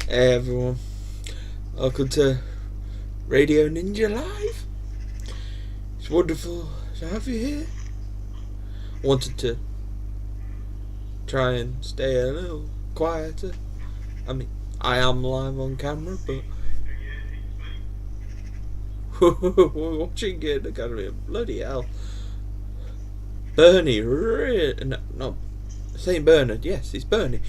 Hey everyone, welcome to Radio Ninja Live. It's wonderful to have you here. Wanted to try and stay a little quieter. I mean, I am live on camera, but we're watching Kitten Academy. Bloody hell. Bernie, no, St. Bernard, yes, it's Bernie.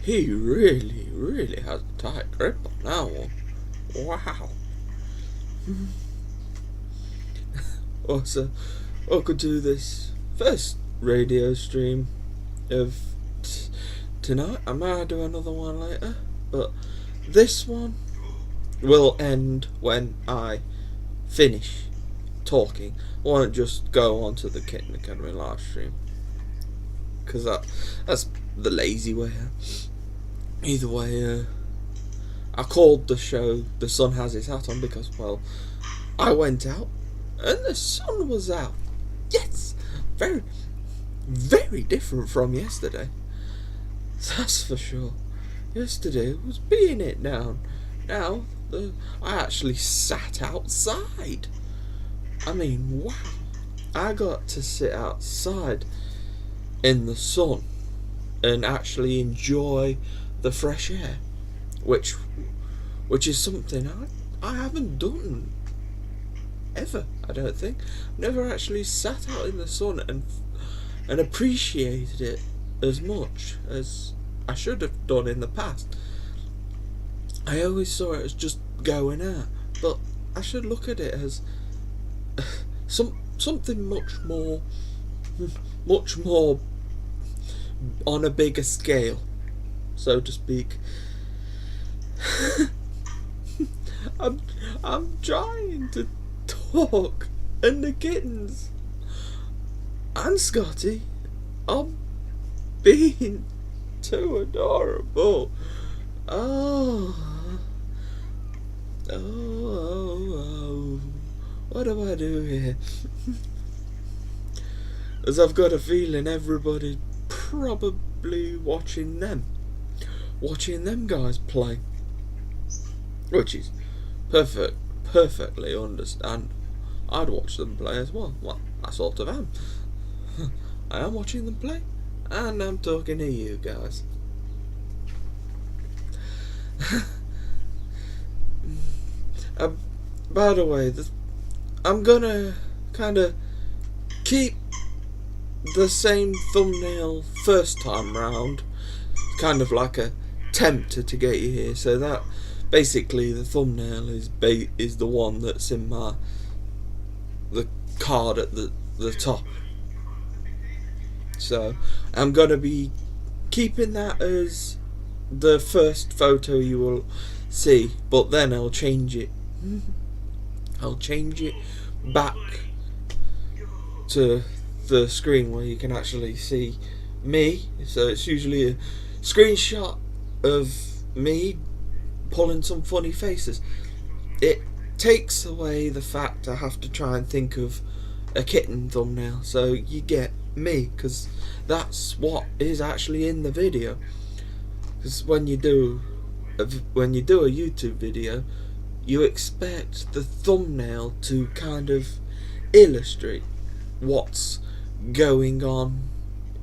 He really has a tight grip on that one. Wow. Also, welcome to this first radio stream of tonight. I might do another one later, but this one will end when I finish talking. I won't just go on to the Kitten Academy live stream, because that's the lazy way. Either way, I called the show The Sun Has His Hat On because, well, I went out and the sun was out. Yes! Very different from yesterday. That's for sure. Yesterday was being it down. Now, I actually sat outside. I mean, wow. I got to sit outside in the sun and actually enjoy the fresh air, which is something I haven't done ever. I don't think. Never actually sat out in the sun and appreciated it as much as I should have done in the past. I always saw it as just going out, but I should look at it as something much more on a bigger scale, so to speak. I'm trying to talk, and the kittens and Scotty are being too adorable. Oh, what do I do here? As I've got a feeling everybody probably watching them guys play, which is perfectly understandable. I'd watch them play as well. Well, I sort of am. I am watching them play, and I'm talking to you guys. By the way, I'm gonna kind of keep the same thumbnail first time round, kind of like a tempter to get you here, so that basically the thumbnail is the one that's in the card at the top. So I'm gonna be keeping that as the first photo you will see, but then I'll change it back to the screen where you can actually see me. So it's usually a screenshot of me pulling some funny faces. It takes away the fact I have to try and think of a kitten thumbnail, so you get me, because that's what is actually in the video. Because when you do a YouTube video, you expect the thumbnail to kind of illustrate what's going on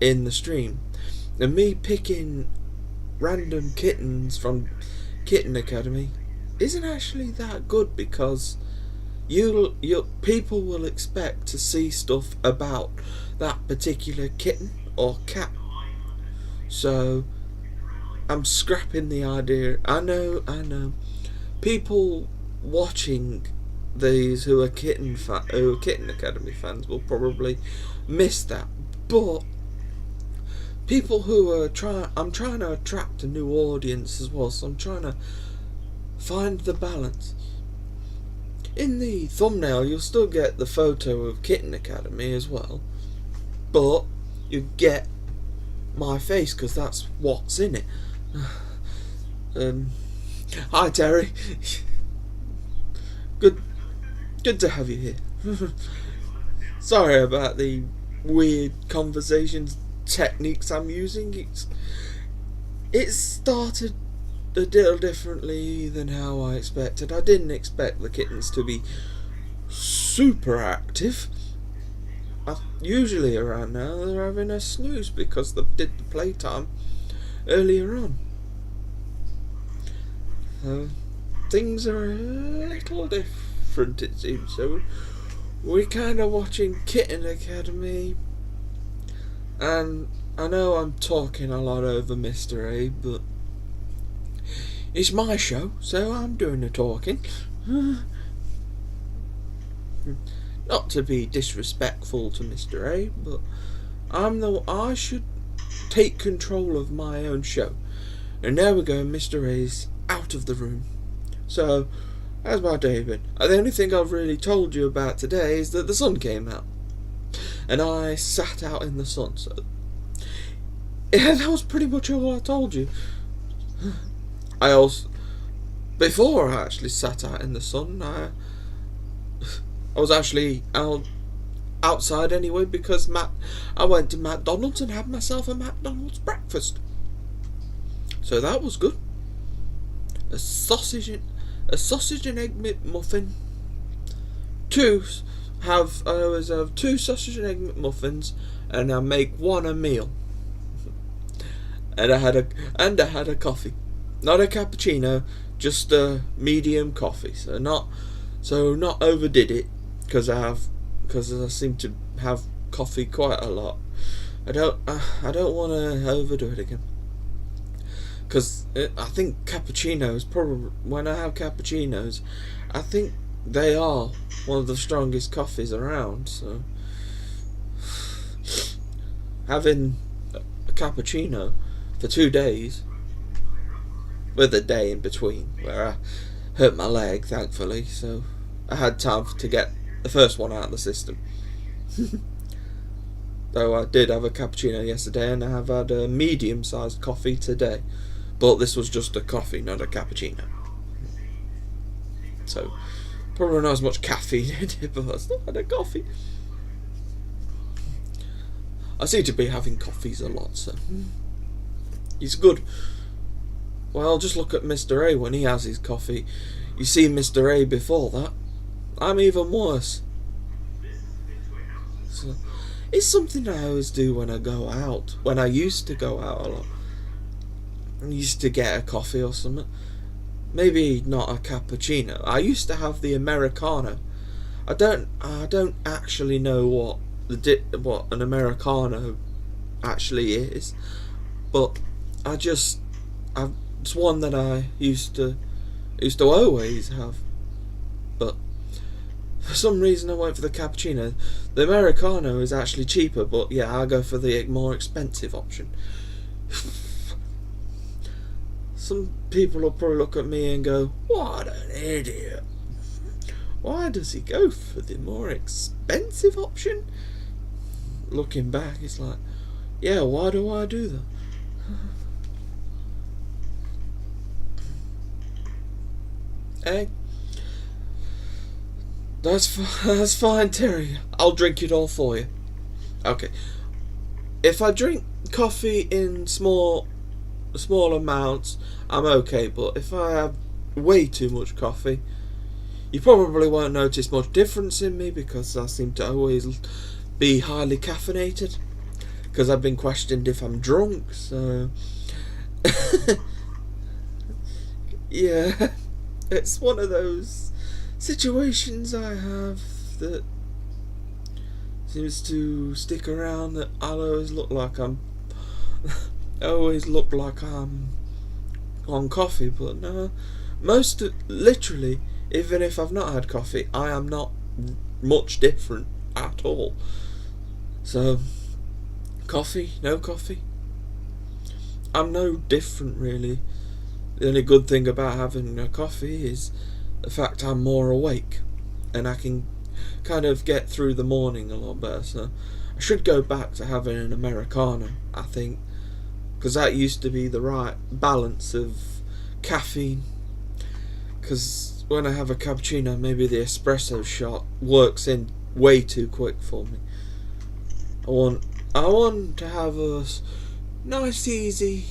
in the stream, and me picking random kittens from Kitten Academy isn't actually that good, because people will expect to see stuff about that particular kitten or cat. So I'm scrapping the idea. I know people watching these who are Kitten Academy fans will probably miss that, but people who are I'm trying to attract a new audience as well, so I'm trying to find the balance. In the thumbnail you'll still get the photo of Kitten Academy as well, but you get my face because that's what's in it. Hi Terry. Good to have you here. Sorry about the weird conversations techniques I'm using. it started a little differently than how I expected. I didn't expect the kittens to be super active. Usually around now they're having a snooze because they did the playtime earlier on. Things are a little different, it seems. So we're kind of watching Kitten Academy, and I know I'm talking a lot over Mr. A, but it's my show, so I'm doing the talking. Not to be disrespectful to Mr. A, but I should take control of my own show. And there we go, Mr. A's out of the room. So, how's my day been? The only thing I've really told you about today is that the sun came out. And I sat out in the sun, so... yeah, that was pretty much all I told you. Before I actually sat out in the sun, I was actually outside anyway because I went to McDonald's and had myself a McDonald's breakfast. So that was good. A sausage and egg McMuffin. I always have 2 sausage and egg McMuffins, and I make 1 a meal. And I had a coffee, not a cappuccino, just a medium coffee. So not overdid it, because I seem to have coffee quite a lot. I don't want to overdo it again, because I think cappuccinos, probably when I have cappuccinos, I think they are one of the strongest coffees around. So having a cappuccino for 2 days, with a day in between where I hurt my leg, thankfully, so I had time to get the first one out of the system. Though I did have a cappuccino yesterday, and I have had a medium-sized coffee today, but this was just a coffee, not a cappuccino. So probably not as much caffeine in it, but I still had a coffee. I seem to be having coffees a lot, so it's good. Well, just look at Mr. A when he has his coffee. You see Mr. A before that. I'm even worse. So, it's something I always do when I go out. When I used to go out a lot. I used to get a coffee or something. Maybe not a cappuccino. I used to have the Americano. I don't actually know what an Americano actually is, but it's one that I used to always have. But for some reason I went for the cappuccino. The Americano is actually cheaper, but yeah, I go for the more expensive option. Some people will probably look at me and go, "What an idiot! Why does he go for the more expensive option?" Looking back, it's like, yeah, why do I do that? Hey, that's fine, Terry. I'll drink it all for you. Okay. If I drink coffee in small amounts, I'm okay. But if I have way too much coffee, you probably won't notice much difference in me, because I seem to always be highly caffeinated, because I've been questioned if I'm drunk. So yeah. It's one of those situations I have that seems to stick around, that I always look like I'm on coffee, but no, literally, even if I've not had coffee, I am not much different at all. So, coffee, no coffee, I'm no different really. The only good thing about having a coffee is the fact I'm more awake, and I can kind of get through the morning a lot better. So I should go back to having an Americano, I think, because that used to be the right balance of caffeine. Because when I have a cappuccino, maybe the espresso shot works in way too quick for me. I want to have a nice, easy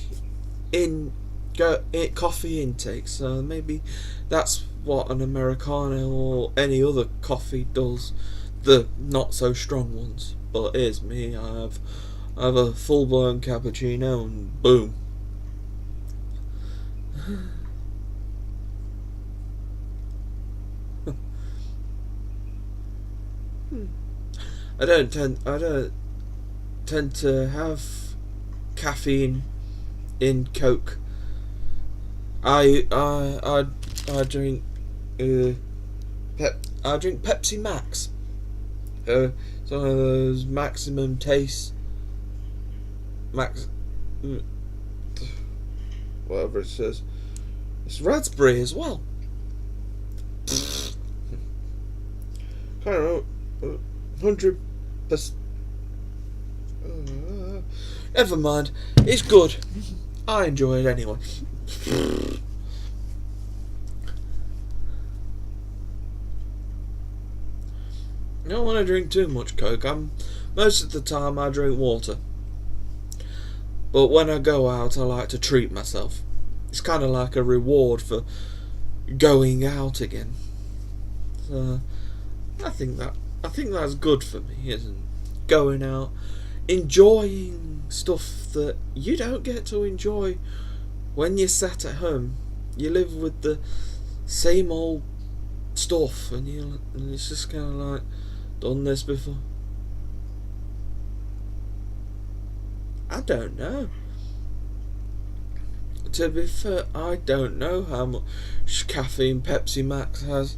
coffee intake. So maybe that's what an Americano or any other coffee does. The not so strong ones. But here's me. I have a full blown cappuccino and boom. I don't tend to have caffeine in Coke. I drink I drink Pepsi Max. It's one of those maximum taste whatever it says. It's raspberry as well. I don't know, 100%. Never mind. It's good. I enjoy it anyway. I don't want to drink too much Coke. Most of the time I drink water. But when I go out, I like to treat myself. It's kind of like a reward for going out again. So I think that's good for me, isn't it? Going out, enjoying stuff that you don't get to enjoy when you're sat at home. You live with the same old stuff, and it's just kind of like, done this before. I don't know. To be fair, I don't know how much caffeine Pepsi Max has.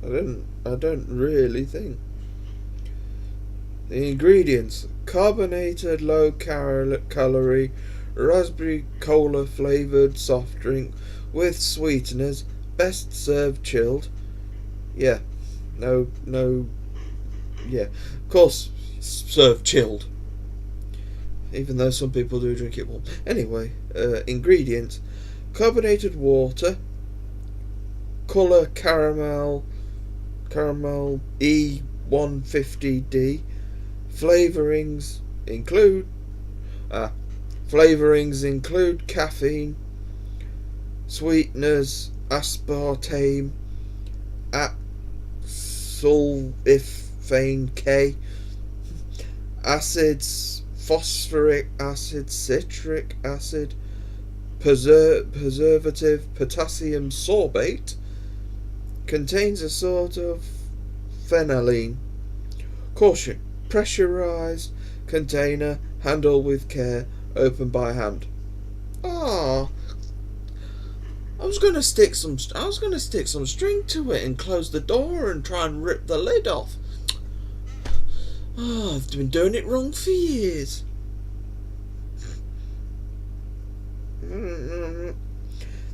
I don't really think. The ingredients: carbonated, low calorie, raspberry cola flavoured soft drink with sweeteners. Best served chilled. Yeah, no. Yeah, of course, served chilled. Even though some people do drink it warm. Anyway, ingredients: carbonated water, colour caramel E150D. Flavourings include caffeine, sweeteners, aspartame, sulforaphane K, acids, phosphoric acid, citric acid, preservative, potassium sorbate. Contains a sort of phenylene. Caution: pressurized container, handle with care, open by hand. I was gonna stick some string to it and close the door and try and rip the lid off. I've been doing it wrong for years.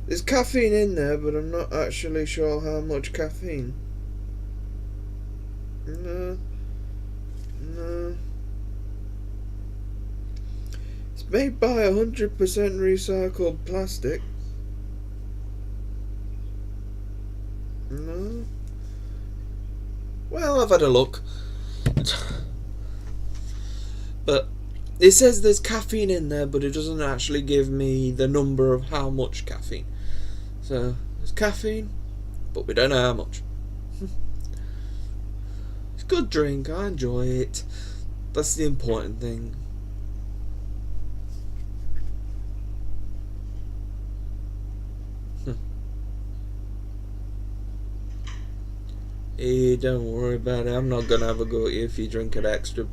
There's caffeine in there, but I'm not actually sure how much caffeine. No. It's made by 100% recycled plastic. No. Well, I've had a look. But it says there's caffeine in there, but it doesn't actually give me the number of how much caffeine. So, there's caffeine, but we don't know how much. It's a good drink, I enjoy it. That's the important thing. Hey, don't worry about it. I'm not going to have a go at you if you drink an extra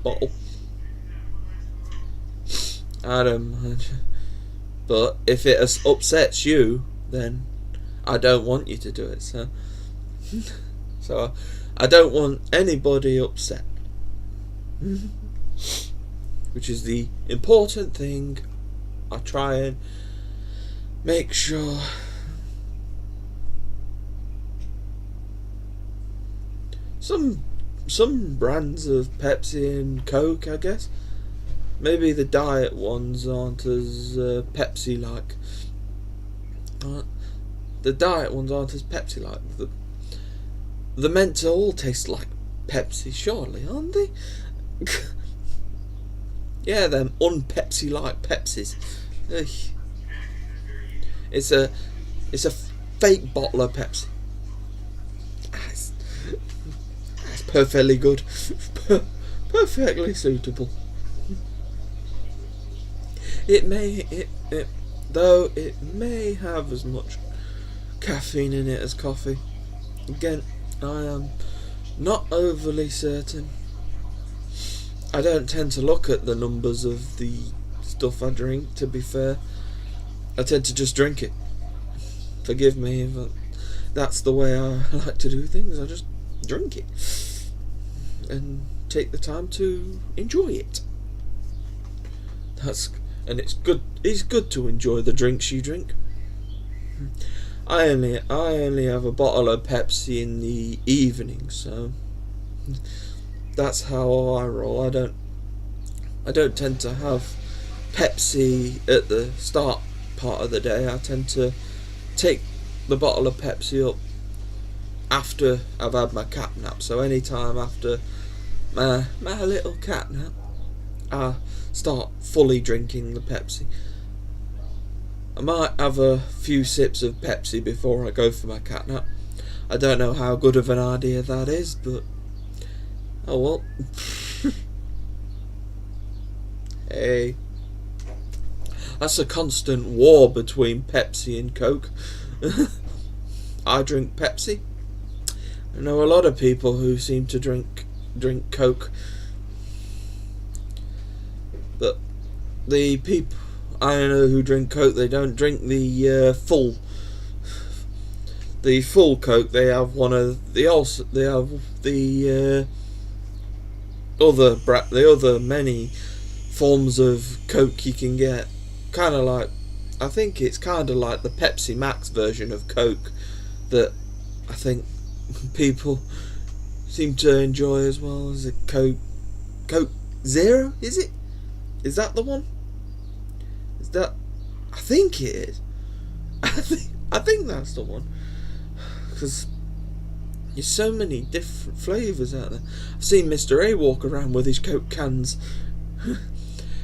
bottle. I don't mind. But if it upsets you, then I don't want you to do it. So I don't want anybody upset. Which is the important thing. I try and make sure. Some brands of Pepsi and Coke, I guess. Maybe the diet ones aren't as Pepsi-like. The diet ones aren't as Pepsi-like. They're meant to all taste like Pepsi, surely, aren't they? Yeah, them un-Pepsi-like Pepsis. Ugh. It's a fake bottle of Pepsi. It's perfectly good. Perfectly suitable. It may have as much caffeine in it as coffee. Again, I am not overly certain. I don't tend to look at the numbers of the stuff I drink, to be fair. I tend to just drink it. Forgive me, but that's the way I like to do things. I just drink it and take the time to enjoy it. And it's good. It's good to enjoy the drinks you drink. I only have a bottle of Pepsi in the evening, so that's how I roll. I don't tend to have Pepsi at the start part of the day. I tend to take the bottle of Pepsi up after I've had my cat nap. So any time after my little cat nap, I start fully drinking the Pepsi. I might have a few sips of Pepsi before I go for my cat nap. I don't know how good of an idea that is, but oh well. Hey, that's a constant war between Pepsi and Coke. I drink Pepsi. I know a lot of people who seem to drink Coke, but the people I know who drink Coke, they don't drink the full Coke. They have the other many forms of Coke you can get. Kind of like, I think it's kind of like the Pepsi Max version of Coke that I think people seem to enjoy as well as a Coke Zero. Is it? Is that the one? Is that? I think it is. I think that's the one. Because there's so many different flavours out there. I've seen Mr. A walk around with his Coke cans.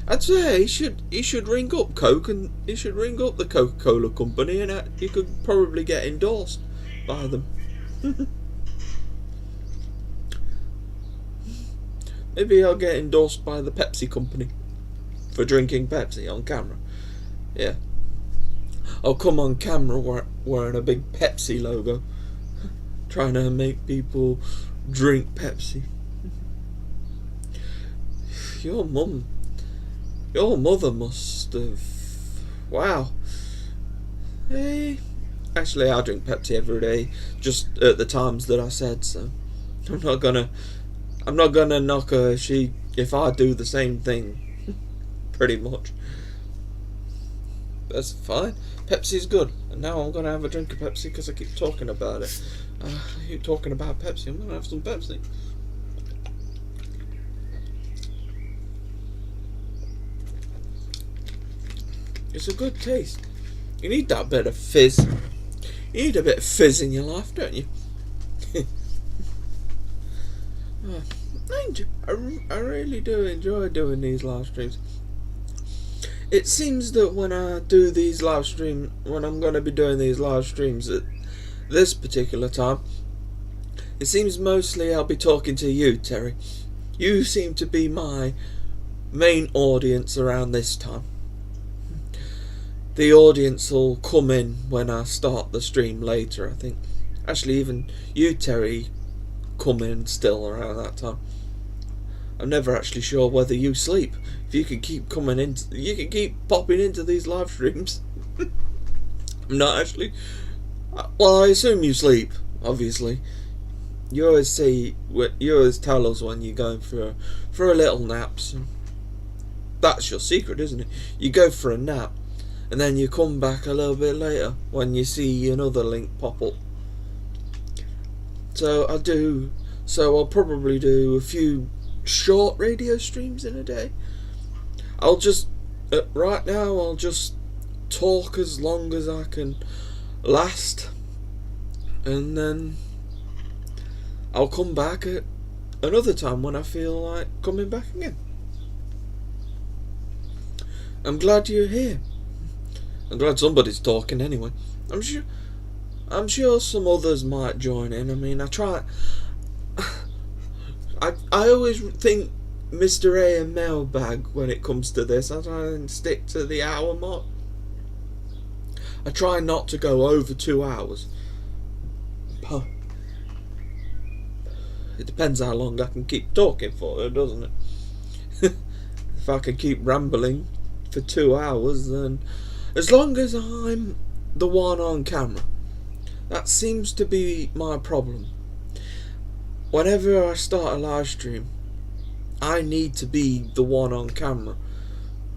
I'd say he should ring up Coke, and he should ring up the Coca-Cola company, and he could probably get endorsed by them. Maybe I'll get endorsed by the Pepsi company for drinking Pepsi on camera. Yeah, I'll come on camera wearing a big Pepsi logo, trying to make people drink Pepsi. Your mother must have. Wow. Hey, actually, I drink Pepsi every day, just at the times that I said. So I'm not gonna knock her if I do the same thing. Pretty much. That's fine. Pepsi's good. And now I'm gonna have a drink of Pepsi because I keep talking about it. I keep talking about Pepsi. I'm gonna have some Pepsi. It's a good taste. You need that bit of fizz. You need a bit of fizz in your life, don't you? I really do enjoy doing these live streams. It seems that when I do these live streams, when I'm going to be doing these live streams at this particular time, it seems mostly I'll be talking to you, Terry. You seem to be my main audience around this time. The audience will come in when I start the stream later, I think. Actually, even you, Terry, come in still around that time. I'm never actually sure whether you sleep. If you can keep you can keep popping into these live streams. I'm not actually. Well, I assume you sleep. Obviously, you always tell us when you're going for a little nap. So that's your secret, isn't it? You go for a nap, and then you come back a little bit later when you see another link pop up. So I'll probably do a few short radio streams in a day. Right now I'll just talk as long as I can last, and then I'll come back at another time when I feel like coming back again. I'm glad you're here. I'm glad somebody's talking anyway. I'm sure some others might join in. I mean, I always think Mr. A and mailbag when it comes to this. I try and stick to the hour mark. I try not to go over 2 hours. It depends how long I can keep talking for, doesn't it? If I can keep rambling for 2 hours, then as long as I'm the one on camera. That seems to be my problem. Whenever I start a live stream, I need to be the one on camera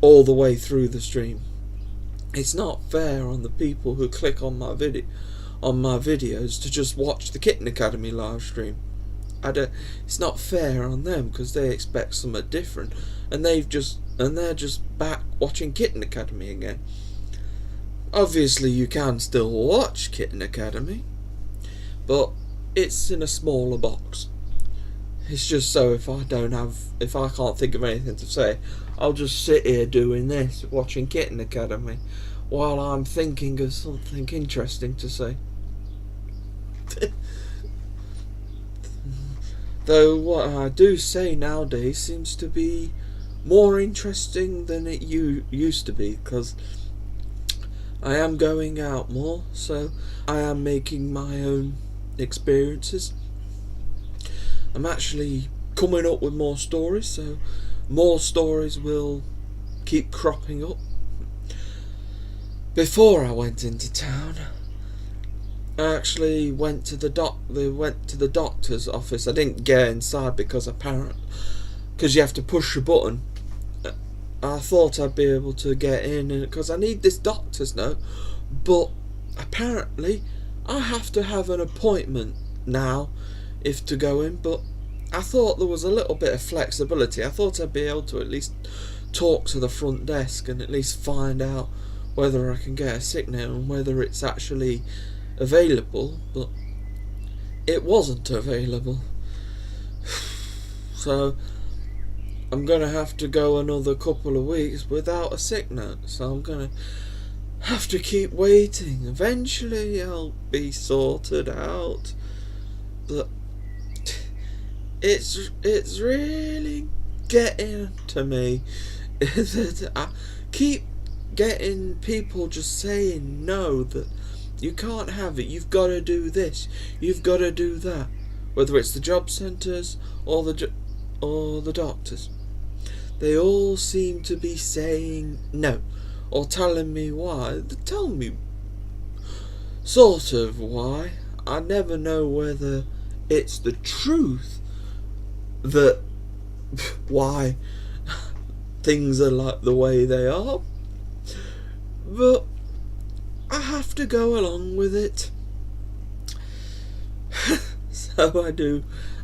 all the way through the stream. It's not fair on the people who click on my videos to just watch the Kitten Academy live stream. It's not fair on them because they expect something different, and they're just back watching Kitten Academy again. Obviously, you can still watch Kitten Academy, but it's in a smaller box. It's just so if I can't think of anything to say, I'll just sit here doing this, watching Kitten Academy, while I'm thinking of something interesting to say. Though what I do say nowadays seems to be more interesting than it used to be, because I am going out more, so I am making my own experiences. I'm actually coming up with more stories, so more stories will keep cropping up. Before I went into town, I actually went to the doctor's office. I didn't get inside because you have to push a button. I thought I'd be able to get in because I need this doctor's note, but apparently I have to have an appointment now if to go in. But I thought there was a little bit of flexibility. I thought I'd be able to at least talk to the front desk and at least find out whether I can get a sick note and whether it's actually available, but it wasn't available. So I'm gonna have to go another couple of weeks without a sick note, so I'm gonna have to keep waiting. Eventually I'll be sorted out, but it's really getting to me that I keep getting people just saying no, that you can't have it, you've got to do this, you've got to do that, whether it's the job centres or the doctors. They all seem to be saying no, or telling me why. They tell me sort of why. I never know whether it's the truth that why things are like the way they are, but I have to go along with it. So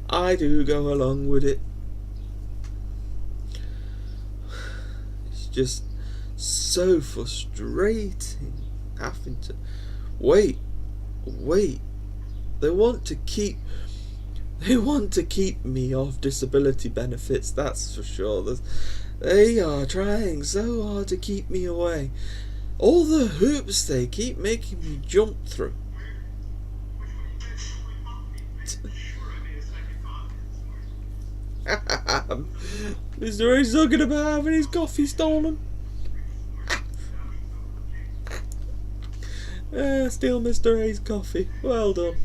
I do go along with it. It's just so frustrating having to wait. They want to keep me off disability benefits, that's for sure. They are trying so hard to keep me away. All the hoops they keep making me jump through. Mr. A's talking about having his coffee stolen. Steal Mr. A's coffee. Well done.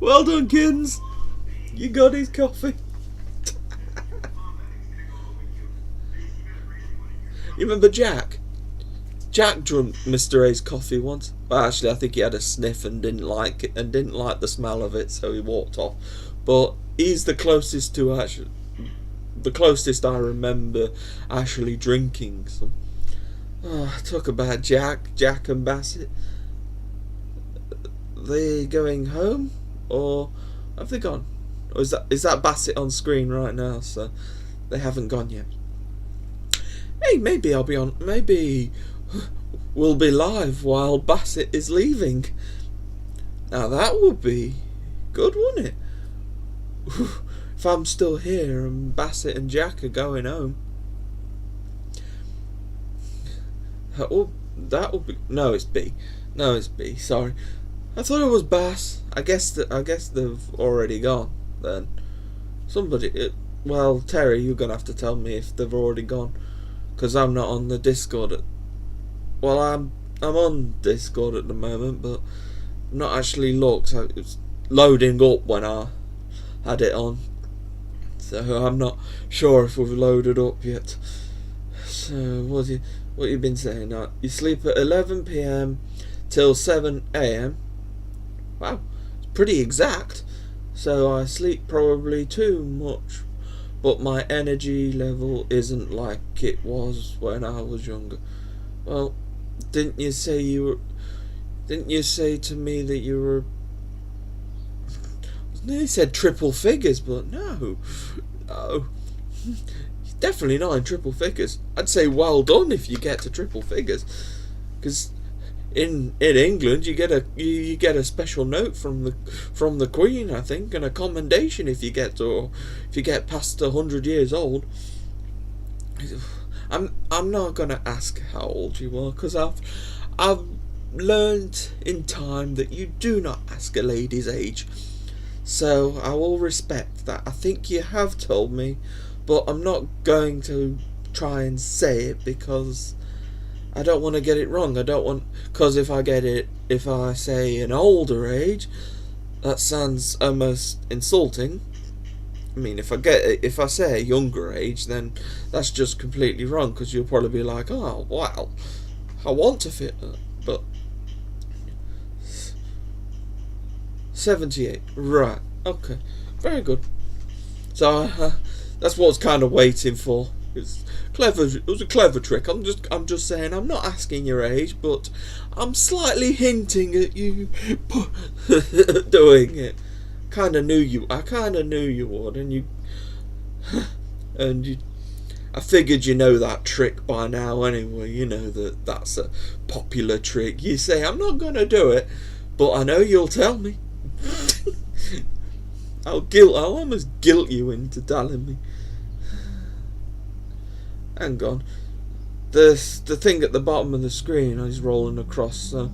Well done, Kittens. You got his coffee. You remember Jack? Jack drank Mr. A's coffee once. Well, actually, I think he had a sniff and didn't like it, and didn't like the smell of it, so he walked off. But he's the closest I remember actually drinking some. Talk about Jack and Bassett. They going home, or have they gone? Or is that Bassett on screen right now? So they haven't gone yet. Hey, maybe I'll be on. Maybe we'll be live while Bassett is leaving. Now that would be good, wouldn't it? If I'm still here and Bassett and Jack are going home. Oh, that would be... No, it's B. No, it's B. Sorry. I thought it was Bass. I guess they've already gone, then. Well, Terry, you're going to have to tell me if they've already gone. Because I'm not on the Discord. Well, I'm on Discord at the moment, but not actually looked. It was loading up when I had it on. So I'm not sure if we've loaded up yet. So what you been saying? You sleep at 11 p.m. till 7 a.m. Wow, it's pretty exact. So I sleep probably too much, but my energy level isn't like it was when I was younger. Well, didn't you say to me that you were... I nearly said triple figures, but no. Definitely not in triple figures. I'd say well done if you get to triple figures, because in England you get a special note from the Queen, I think, and a commendation if you get past 100 years old. I'm not gonna ask how old you are, because I've learned in time that you do not ask a lady's age. So I will respect that. I think you have told me, but I'm not going to try and say it because I don't want to get it wrong. Because if I say an older age, that sounds almost insulting. I mean, if I say a younger age, then that's just completely wrong, because you'll probably be like, oh wow, I want to fit that, but 78, right? Okay, very good. So that's what I was kind of waiting for. It's clever. It was a clever trick. I'm just saying. I'm not asking your age, but I'm slightly hinting at you doing it. I kind of knew you would, I figured you know that trick by now anyway. You know that's a popular trick. You say I'm not gonna do it, but I know you'll tell me. I'll almost guilt you into telling me. Hang on. The thing at the bottom of the screen is rolling across. So,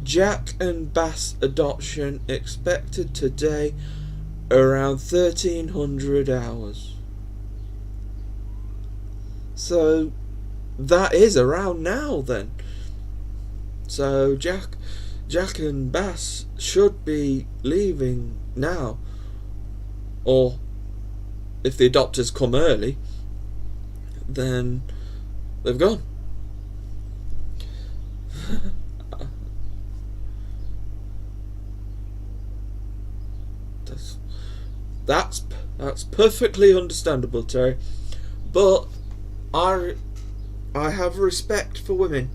Jack and Bassett Adoption expected today around 1300 hours. So that is around now then. So Jack and Bass should be leaving now, or if the adopters come early, then they've gone. That's perfectly understandable, Terry. But I have respect for women,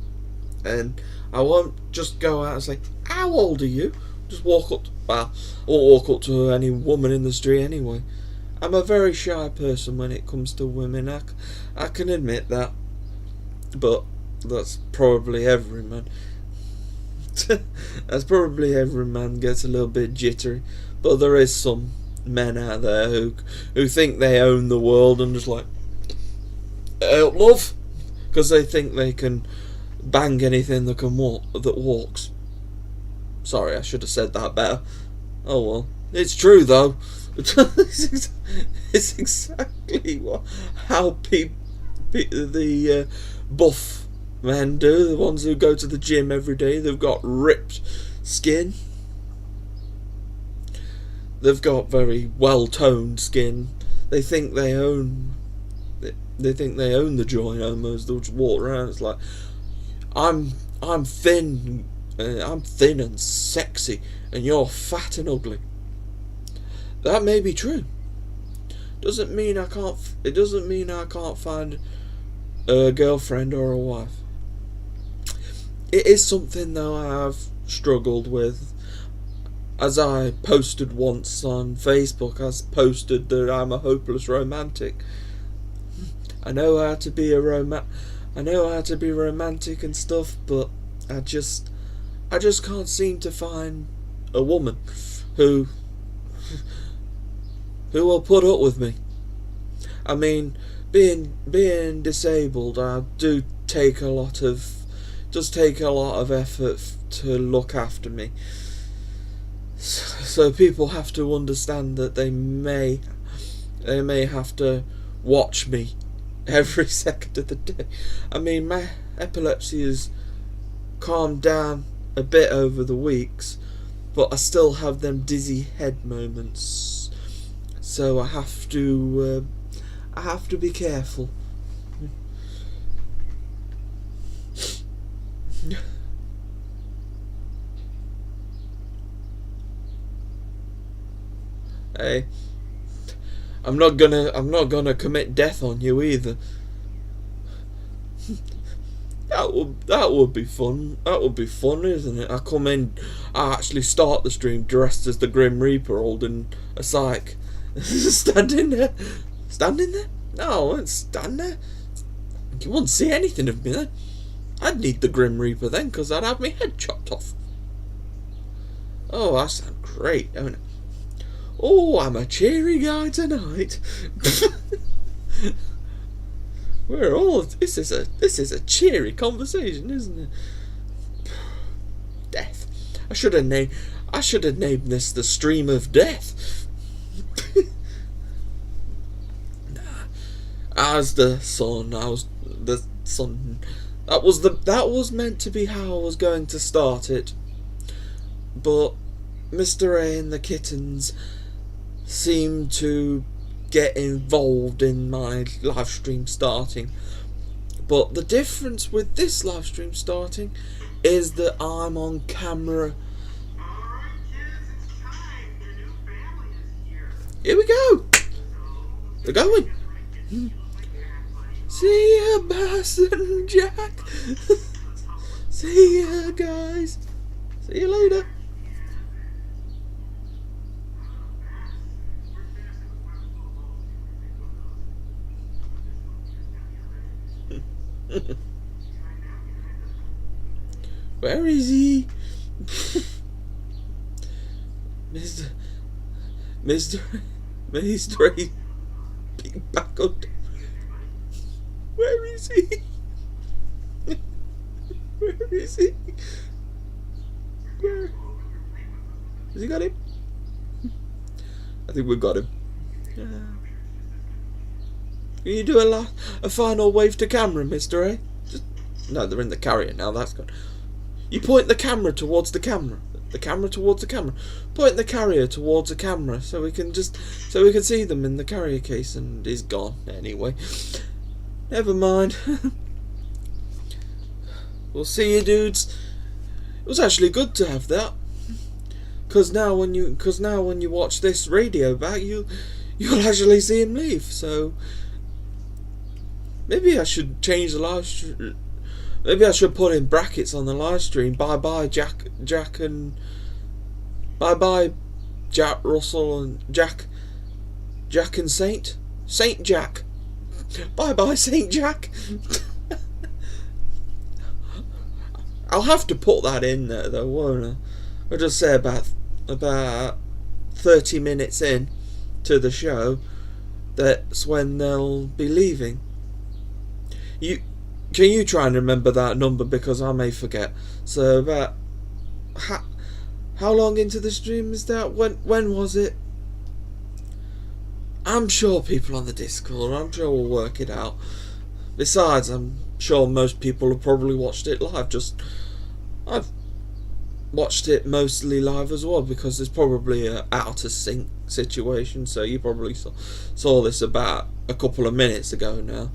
and I won't just go out and say, "How old are you?" Just walk up. I won't walk up to any woman in the street anyway. I'm a very shy person when it comes to women. I can admit that, but that's probably every man. That's probably every man gets a little bit jittery, but there is some men out there who think they own the world and just like, help, love, because they think they can bang anything that walks. Sorry, I should have said that better. Oh well, it's true though. It's exactly how the buff men do. The ones who go to the gym every day. They've got ripped skin. They've got very well-toned skin. They think they own. They think they own the joint almost. They'll just walk around. It's like, I'm thin. I'm thin and sexy, and you're fat and ugly. That may be true. Doesn't mean I can't. It doesn't mean I can't find a girlfriend or a wife. It is something though I've struggled with. As I posted once on Facebook, I posted that I'm a hopeless romantic. I know how to be romantic and stuff, but I just can't seem to find a woman who will put up with me. I mean, being disabled, I do take a lot of does take a lot of effort to look after me. So people have to understand that they may have to watch me every second of the day. I mean, my epilepsy has calmed down a bit over the weeks, but I still have them dizzy head moments. So I have to be careful. Hey, I'm not gonna commit death on you either. That would be fun. That would be fun, isn't it? I actually start the stream dressed as the Grim Reaper, holding a psych, standing there. No, I won't stand there. You wouldn't see anything of me then. I'd need the Grim Reaper then, because I'd have my head chopped off. Oh, that sounds great, don't it? Oh, I'm a cheery guy tonight. This is a cheery conversation, isn't it? Death. I should have named this the stream of death. As the sun, that was meant to be how I was going to start it, but Mr. A and the Kittens seem to get involved in my live stream starting. But the difference with this live stream starting is that I'm on camera. Alright kids, it's time. Your new family is here. Here we go. They're going. See ya, Bassett and Jack. See ya, guys. See you later. Where is he? Mr. Big back up. Where is he? Where is he? Where? Has he got him? I think we've got him. Can you do a final wave to camera, Mr. A? No, they're in the carrier now, that's good. You point the camera towards the camera. The camera towards the camera. Point the carrier towards the camera so we can see them in the carrier case, and he's gone anyway. Never mind. We'll see you dudes. It was actually good to have that. Cause now when you watch this radio back, you'll actually see him leave, so maybe I should change the live stream. Maybe I should put in brackets on the live stream. Bye bye Jack Russell and Jack and Saint Jack. Bye bye Saint Jack. I'll have to put that in there though, won't I? I'll just say about 30 minutes in to the show, that's when they'll be leaving. Can you try and remember that number, because I may forget. So about how long into the stream is that? When was it? I'm sure people on the Discord, I'm sure we'll work it out. Besides, I'm sure most people have probably watched it live. I've watched it mostly live as well, because there's probably a out of sync situation, so you probably saw this about a couple of minutes ago now.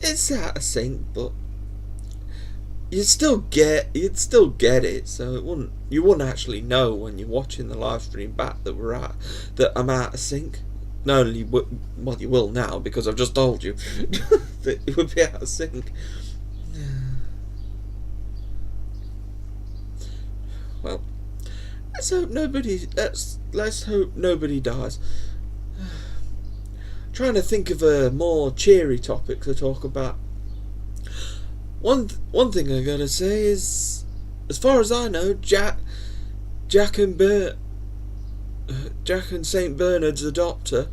It's out of sync, but you'd still get it, so you wouldn't actually know when you're watching the live stream back that I'm out of sync. Not only you will now, because I've just told you that it would be out of sync. Well, let's hope nobody dies. Trying to think of a more cheery topic to talk about. One thing I gotta say is, as far as I know, Jack and St. Bernard's Adopter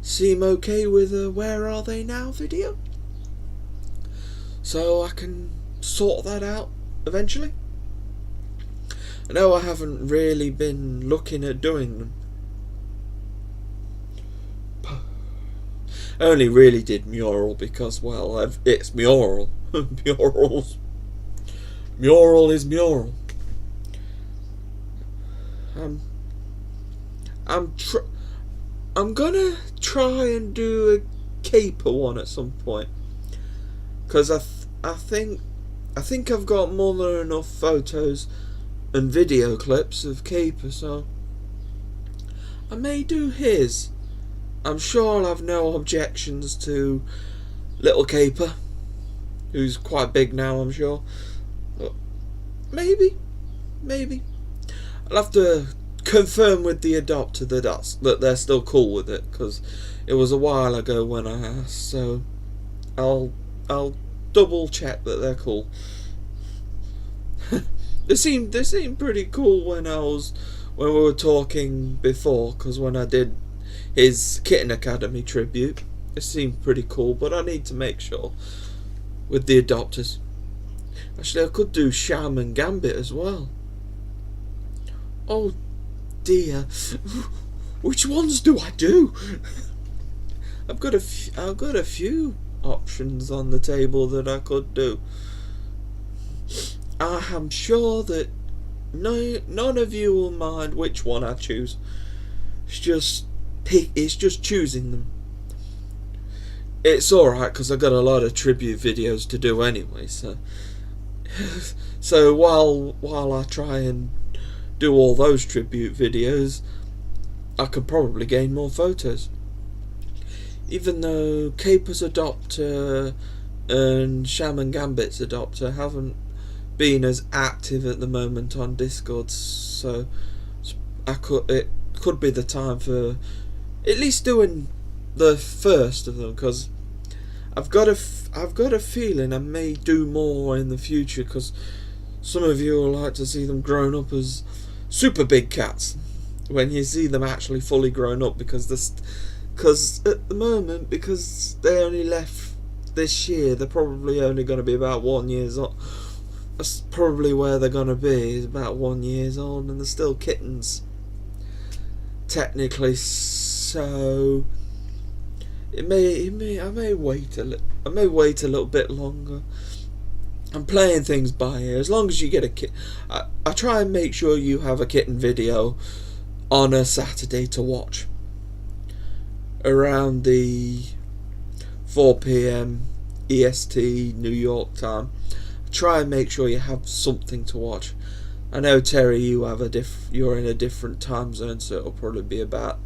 seem okay with a Where Are They Now video. so I can sort that out eventually. I know I haven't really been looking at doing them. I only really did mural because, well, it's mural. Mural is mural. I'm gonna try and do a caper one at some point, because I think I've got more than enough photos and video clips of caper, so I may do his. I'm sure I'll have no objections to little caper, who's quite big now, I'm sure. But maybe. I'll have to confirm with the adopter that they're still cool with it, because it was a while ago when I asked, so I'll double check that they're cool. They seemed pretty cool when we were talking before, because when I did his Kitten Academy tribute, it seemed pretty cool, but I need to make sure with the adopters. Actually, I could do Sham and Gambit as well. Oh dear, which ones do I do? I've got a few options on the table that I could do. I am sure that none of you will mind which one I choose. It's just choosing them. It's alright, because I've got a lot of tribute videos to do anyway, so while I try and do all those tribute videos, I could probably gain more photos. Even though Caper's Adopter and Sham and Gambit's Adopter haven't been as active at the moment on Discord, so it could be the time for at least doing the first of them, because I've got a feeling I may do more in the future, because some of you will like to see them grown up as super big cats when you see them actually fully grown up, because at the moment, because they only left this year, they're probably only going to be about 1 year old. That's probably where they're going to be, is about 1 year old, and they're still kittens technically, so I may wait a little bit longer. I'm playing things by ear. As long as you get a kit, I try and make sure you have a kitten video on a Saturday to watch around the 4 p.m. EST New York time. Try and make sure you have something to watch. I know, Terry, you're in a different time zone, so it'll probably be about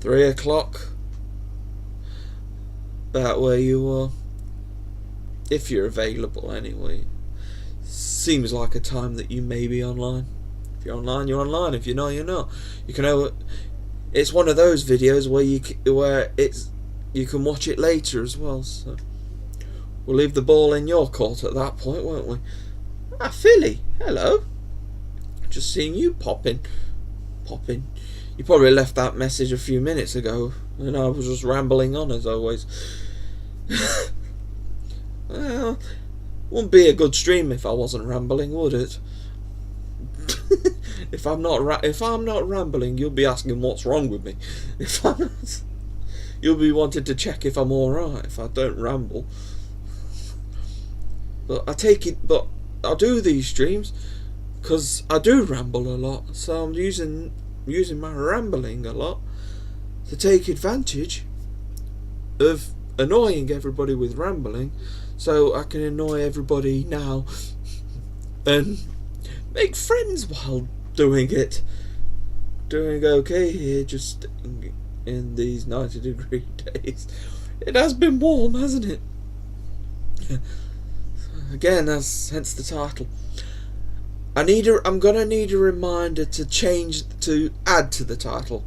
3 o'clock, about where you are, if you're available anyway. Seems like a time that you may be online. If you're online, you're online. If you're not, you're not. It's one of those videos where you can watch it later as well, so we'll leave the ball in your court at that point, won't we? Ah, Philly, hello. Just seen you popping. You probably left that message a few minutes ago, and I was just rambling on as always. Well, wouldn't be a good stream if I wasn't rambling, would it? If I'm not rambling, you'll be asking what's wrong with me. You'll be wanting to check if I'm alright if I don't ramble. But I'll do these streams because I do ramble a lot, so I'm using my rambling a lot to take advantage of annoying everybody with rambling, so I can annoy everybody now and make friends while doing it. Doing okay here, just in these 90-degree days. It has been warm, hasn't it? Again, hence the title. I'm gonna need a reminder to add to the title.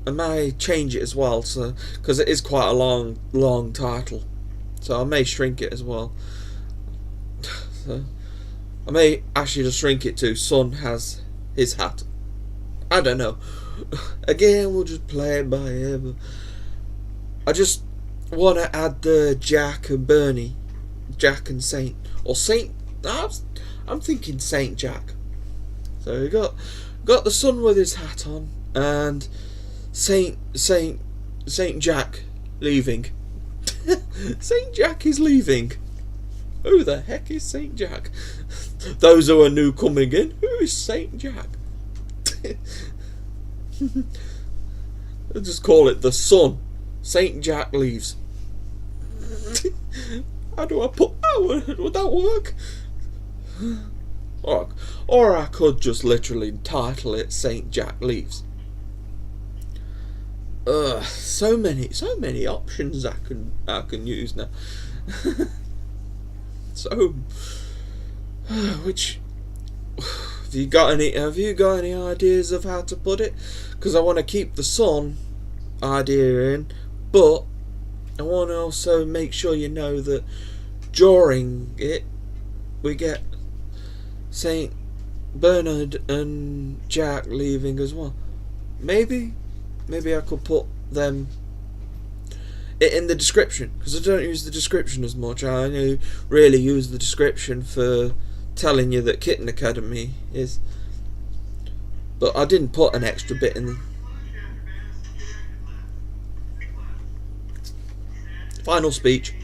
I may change it as well, so because it is quite a long title, so I may shrink it as well. So I may actually just shrink it to "Son has his hat." I don't know. Again, we'll just play it by ear. want to add the Jack and Bernie, Jack and Saint, or Saint. I'm thinking Saint Jack. So we got the son with his hat on, and Saint Jack leaving. Saint Jack is leaving. Who the heck is Saint Jack? Those who are new coming in, who is Saint Jack? I'll just call it the son. Saint Jack leaves. How do I put that? Would that work? Or I could just literally title it Saint Jack Leaves. So many options I can use now. So, which have you got any ideas of how to put it? Because I want to keep the son idea in, but I want to also make sure you know that during it we get Saint Bernard and Jack leaving as well. Maybe I could put them in the description, because I don't use the description as much. I only really use the description for telling you that Kitten Academy is. But I didn't put an extra bit in the final speech.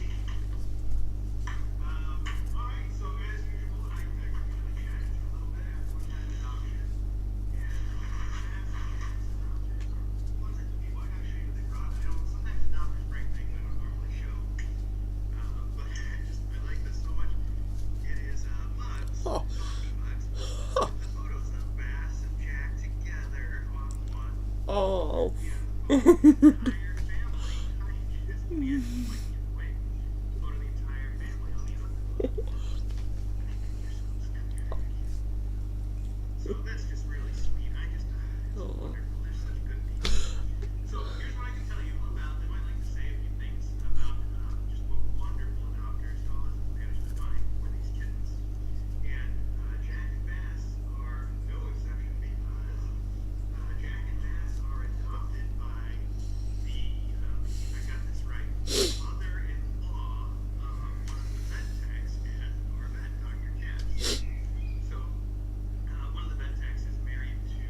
Oh. So that's just really sweet. It's wonderful. They're such good people. So here's what I can tell you about them. I'd like to say a few things about just what wonderful adopters God has managed to find for these kittens. And Jack and Bass are no exception, because Jack and Bass are adopted by the, if I got this right, mother-in-law of one of the vet techs at our vet, Dr. Kittens. So one of the vet techs is married to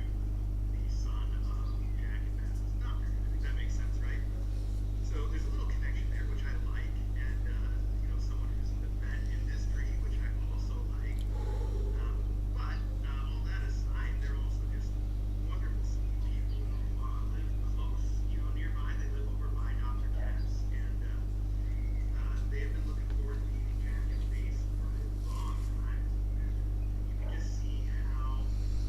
the son of Jack and Bassett's doctor. I think that makes sense, right? So there's a little connection there, which I like, and someone who's in the vet industry, which I also like. But all that aside, they're also just wonderful, sweet people who live close, nearby. They live over by Dr. Kittens, and they have been looking forward to meeting Jack and Bass for a long time. You can just see how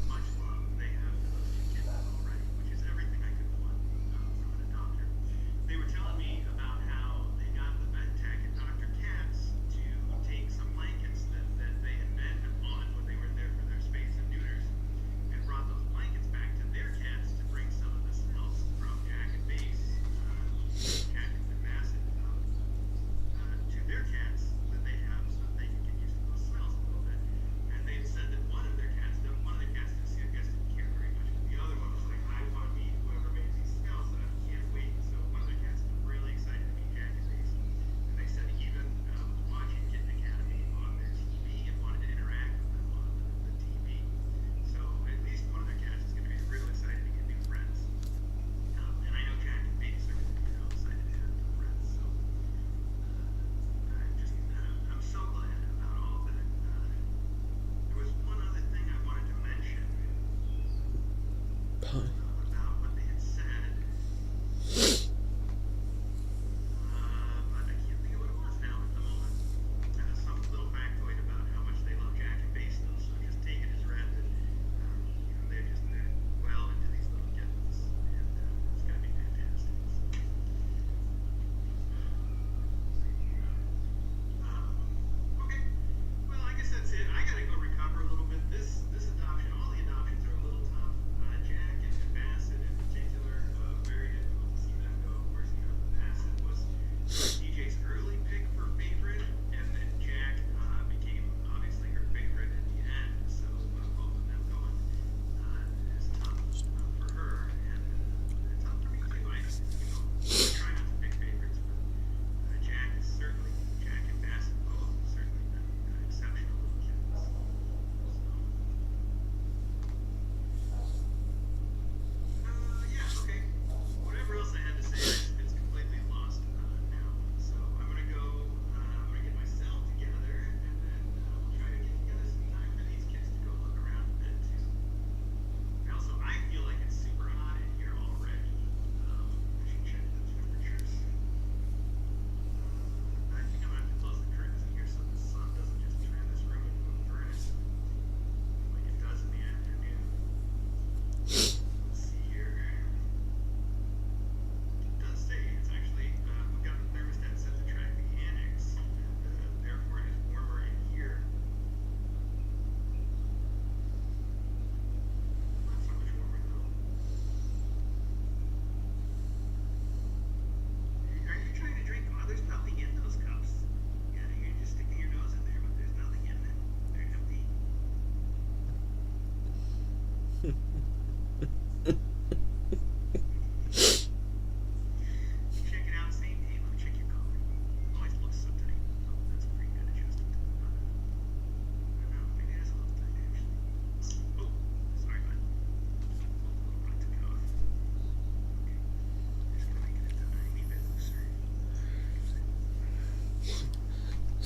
much love they have for those two kittens already, which is everything I could want from an adopter. They were telling me about how they got the vet tech and Dr. Katz to take some blankets that they had been on when they were there for their spays and neuters, and brought those blankets back to their cats to bring some of the smells from Jack and Bass, Jack and Bassett, to their cats that they have, so that they can get used to those smells a little bit. And they had said that one of their cats didn't care very much, but the other one was like, I want to meet whoever made these smells, and I can't wait. So one of their cats was really excited to meet Jack and Bass. And they said even watching Kitten Academy on their TV and wanted to interact with them on the TV. So at least one of their cats is going to be real excited to get new friends. And I know Jack and Bass are going to be real excited to have new friends. So I'm so glad about all of that. There was one other thing I wanted to mention about what they had said, but I can't think of what it was now at the moment. Some little factoid about how much they love Jack and Bass, though, so just take it as read that they're well into these little kittens, and it's going to be fantastic. Okay, well, I guess that's it. I gotta go recover a little bit. This adoption, all the adoptions are a little tough. Jack and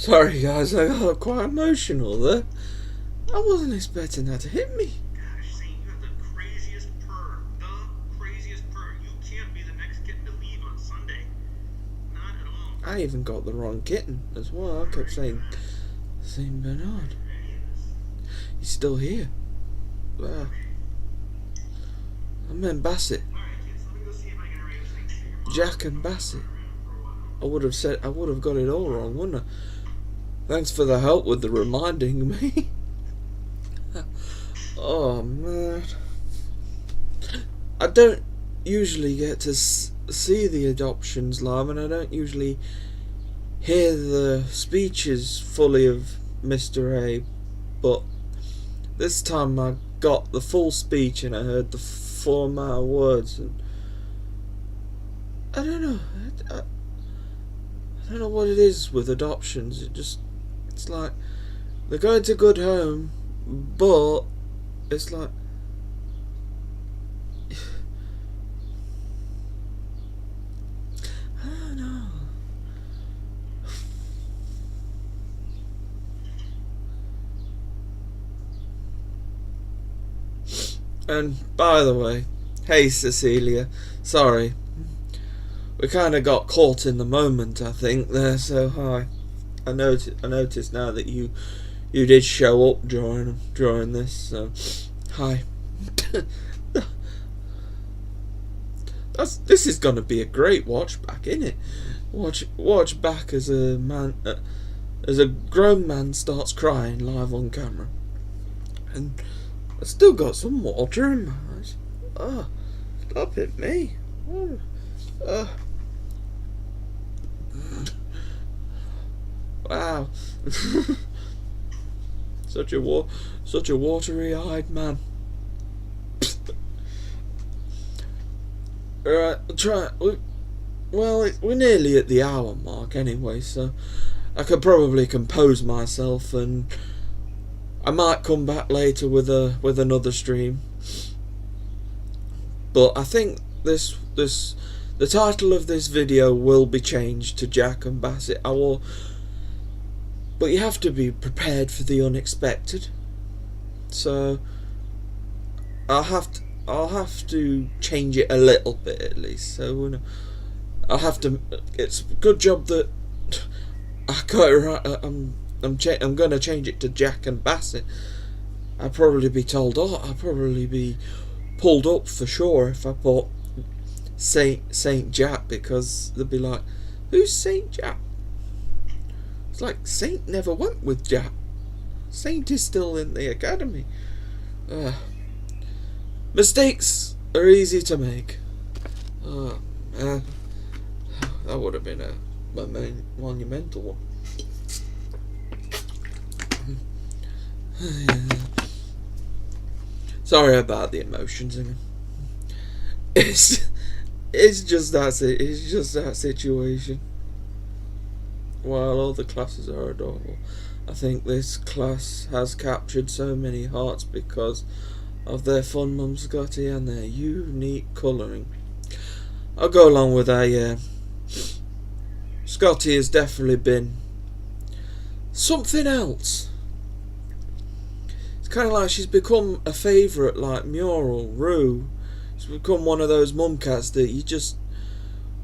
Sorry guys, I got quite emotional there. I wasn't expecting that to hit me. Gosh, Saint, you have the craziest purr. The craziest purr. You can't be the next kitten to leave on Sunday. Not at all. I even got the wrong kitten as well. I kept saying Saint Bernard. He's still here. Wow. I meant Bassett. Alright, kids, let me go see if I can arrange things for your mom. Jack and Bassett. I would have got it all wrong, wouldn't I? Thanks for the help with the reminding me. Oh man. I don't usually get to see the adoptions live, and I don't usually hear the speeches fully of Mr. A, but this time I got the full speech and I heard the full amount of words, and I don't know. I don't know what it is with adoptions. It's like they're going to good home, but it's like I don't know. And by the way, hey Cecilia, sorry. We kind of got caught in the moment, I think, there, so hi. I noticed now that you did show up during this, so hi. This is gonna be a great watch back, isn't it? Watch back as a man, as a grown man starts crying live on camera, and I still got some water in my eyes. Oh, stop it, me. Wow. such a watery-eyed man. Alright, we're nearly at the hour mark anyway, so I could probably compose myself, and I might come back later with another stream. But I think the title of this video will be changed to Jack and Bassett. But you have to be prepared for the unexpected. So I'll have to change it a little bit at least. So I'll have to. It's a good job that I got it right. I'm gonna change it to Jack and Bassett. I'd probably be told off. I'd probably be pulled up for sure if I put Saint Jack, because they'd be like, "Who's Saint Jack?" It's like Saint never went with Jack. Saint is still in the academy. Mistakes are easy to make. Oh man, that would have been a monumental one. Sorry about the emotions. I mean, it's just that situation. While all the classes are adorable, I think this class has captured so many hearts because of their fun Mum Scotty and their unique colouring. I'll go along with that, yeah. Scotty has definitely been something else. It's kind of like she's become a favourite, like Mural, Roo. She's become one of those mum cats that you just,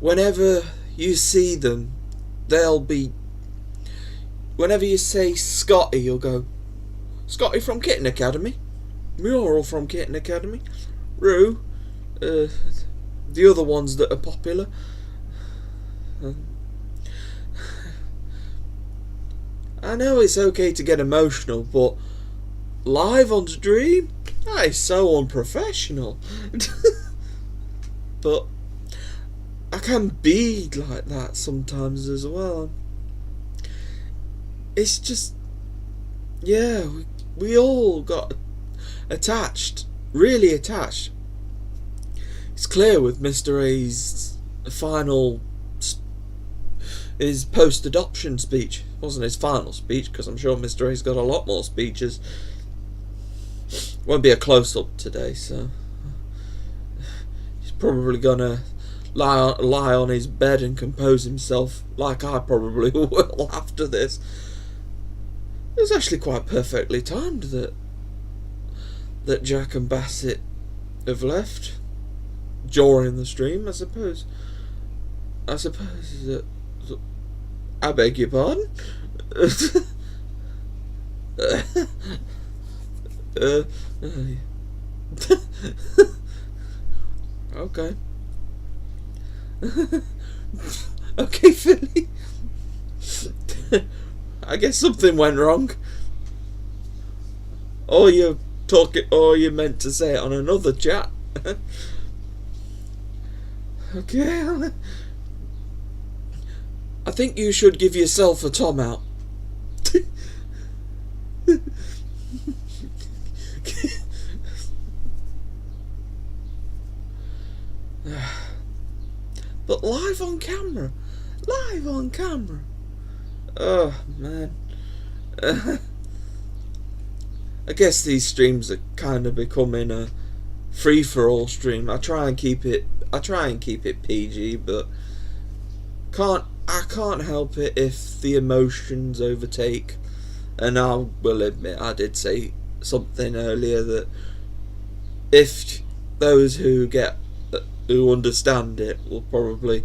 whenever you see them, they'll be, whenever you say Scotty, you'll go, Scotty from Kitten Academy, Mural from Kitten Academy, Roo, the other ones that are popular. I know it's okay to get emotional, but live on stream? That is so unprofessional. But I can be like that sometimes as well. It's just, yeah, we all got attached, really attached. It's clear with Mr. A's final, his post-adoption speech. It wasn't his final speech, because I'm sure Mr. A's got a lot more speeches. Won't be a close-up today, so he's probably gonna lie on his bed and compose himself, like I probably will after this. It was actually quite perfectly timed that Jack and Bassett have left during the stream. I suppose that. I beg your pardon. Okay. Okay, Philly. I guess something went wrong. Or you meant to say it on another chat. Okay. I think you should give yourself a Tom out. But live on camera. Oh, man. I guess these streams are kind of becoming a free-for-all stream. I try and keep it PG, but I can't help it if the emotions overtake. And I will admit, I did say something earlier that if those who understand it will probably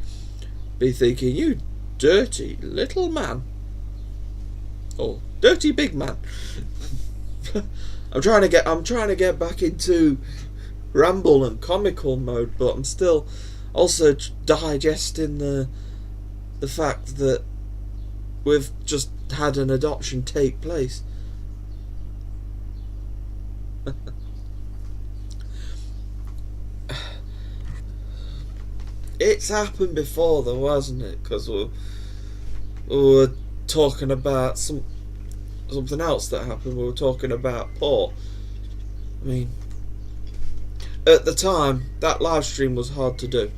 be thinking, you dirty little man, or dirty big man. I'm trying to get back into ramble and comical mode, but I'm still also digesting the fact that we've just had an adoption take place. It's happened before though, hasn't it? Because we were talking about something else that happened. We were talking about Port. I mean, at the time, that live stream was hard to do.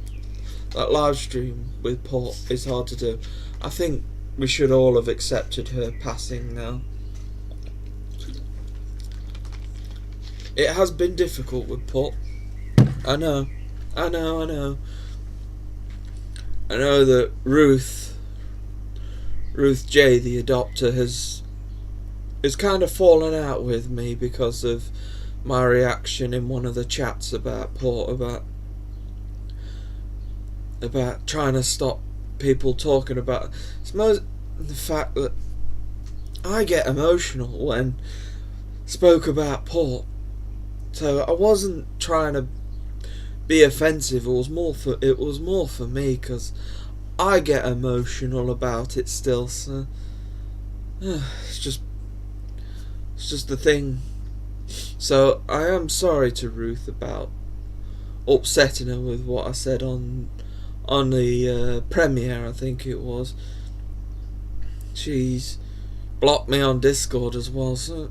That live stream with Port is hard to do. I think we should all have accepted her passing now. It has been difficult with Port. I know. I know that Ruth J, the adopter, has kind of fallen out with me because of my reaction in one of the chats about Port, about trying to stop people talking about. It's most the fact that I get emotional when spoke about Port. So I wasn't trying to be offensive. It was more for me because I get emotional about it still. So it's just the thing. So I am sorry to Ruth about upsetting her with what I said on the premiere, I think it was. She's blocked me on Discord as well, so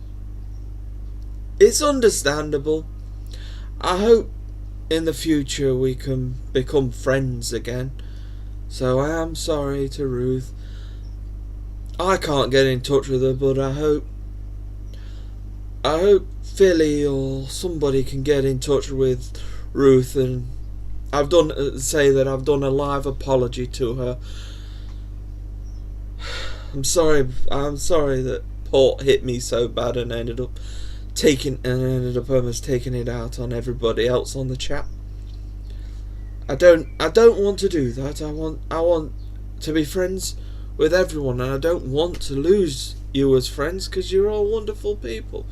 it's understandable. I hope in the future we can become friends again. So I am sorry to Ruth. I can't get in touch with her, but I hope Philly or somebody can get in touch with Ruth, and I've done a live apology to her. I'm sorry that Port hit me so bad and ended up almost taking it out on everybody else on the chat. I don't want to do that. I want to be friends with everyone, and I don't want to lose you as friends because you're all wonderful people.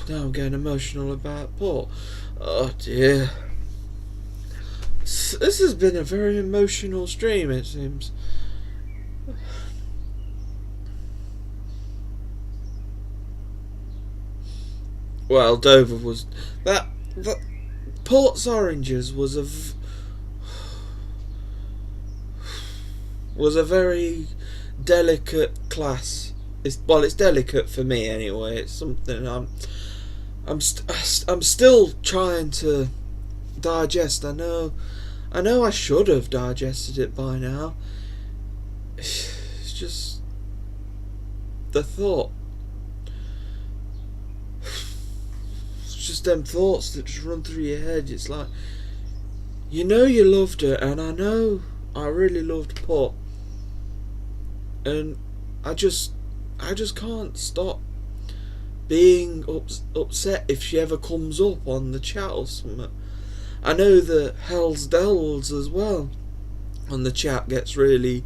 Now I'm getting emotional about Port. Oh dear. This has been a very emotional stream, it seems. Well, Dover was that Port's Oranges was a very delicate class. It's delicate for me anyway. It's something I'm still trying to digest. I know I should have digested it by now. It's just the thought. It's just them thoughts that just run through your head. It's like, you know you loved her, and I know I really loved Port, and I just can't stop being upset if she ever comes up on the chat or something. I know that Hell's Dells as well on the chat gets really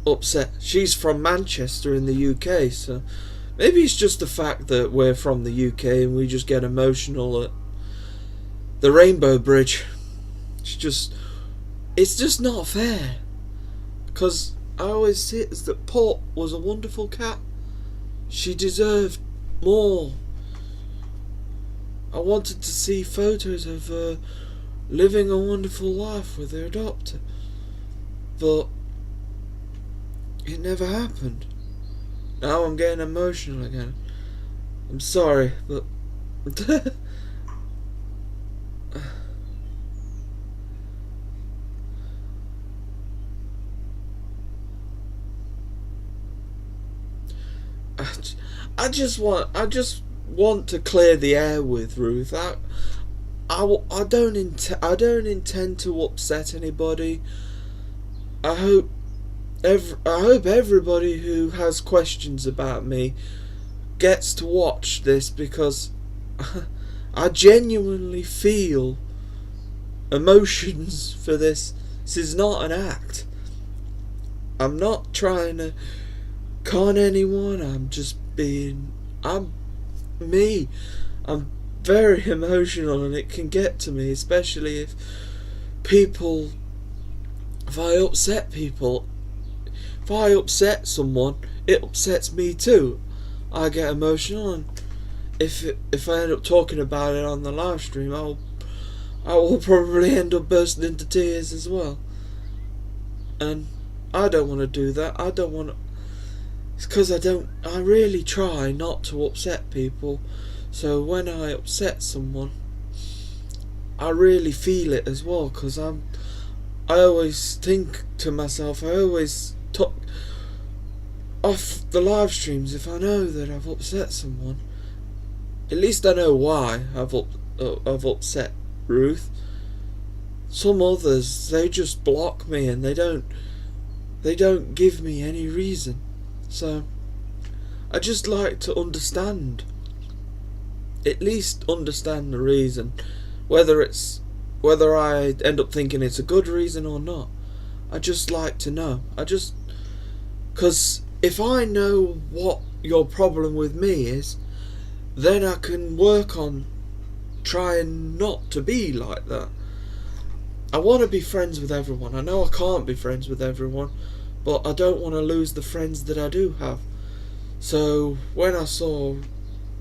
upset. She's from Manchester in the UK, so maybe it's just the fact that we're from the UK and we just get emotional at the Rainbow Bridge. It's just not fair, because I always see it as that Port was a wonderful cat. She deserved more. I wanted to see photos of her living a wonderful life with her adopter, but it never happened. Now I'm getting emotional again. I'm sorry, but I just want to clear the air with Ruth. I don't intend to upset anybody. I hope everybody who has questions about me gets to watch this, because I genuinely feel emotions for this. This is not an act. I'm not trying to con anyone. I'm me. I'm very emotional, and it can get to me, especially if I upset people. If I upset someone, it upsets me too. I get emotional, and if I end up talking about it on the live stream, I will probably end up bursting into tears as well. And I don't want to do that. It's because I really try not to upset people. So when I upset someone, I really feel it as well, because I always think to myself, I always talk off the live streams, if I know that I've upset someone, at least I know why I've upset Ruth. Some others, they just block me and they don't give me any reason. So I just like to understand, at least understand the reason, whether I end up thinking it's a good reason or not. I just like to know. Because if I know what your problem with me is, then I can work on trying not to be like that. I want to be friends with everyone. I know I can't be friends with everyone, but I don't want to lose the friends that I do have. So when I saw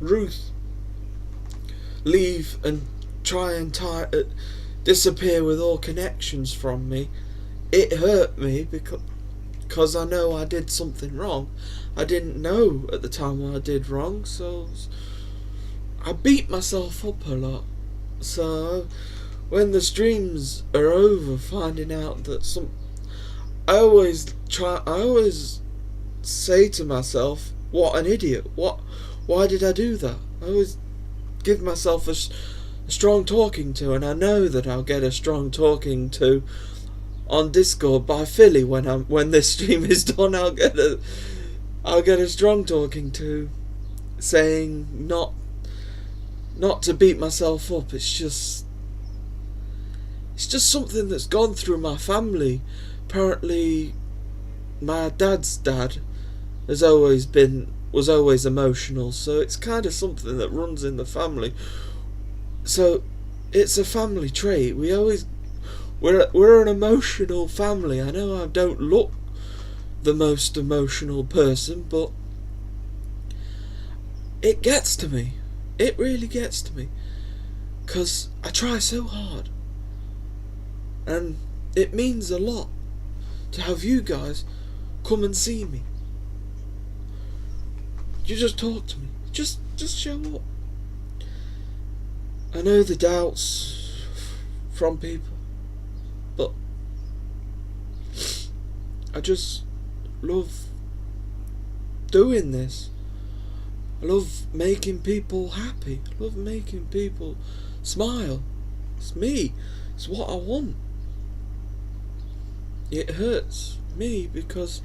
Ruth leave and try and disappear with all connections from me, it hurt me, because I know I did something wrong. I didn't know at the time what I did wrong, so I beat myself up a lot. So when the streams are over, finding out that I always say to myself, what an idiot, why did I do that? I always give myself a strong talking to, and I know that I'll get a strong talking to on Discord by Philly when this stream is done. I'll get a strong talking to saying not to beat myself up. It's just something that's gone through my family. Apparently my dad's dad was always emotional, so it's kind of something that runs in the family. So it's a family trait. We're an emotional family. I know I don't look the most emotional person, but it gets to me. It really gets to me, because I try so hard, and it means a lot to have you guys come and see me. You just talk to me. Just show up. I know the doubts from people, but I just love doing this. I love making people happy. I love making people smile. It's me. It's what I want. It hurts me because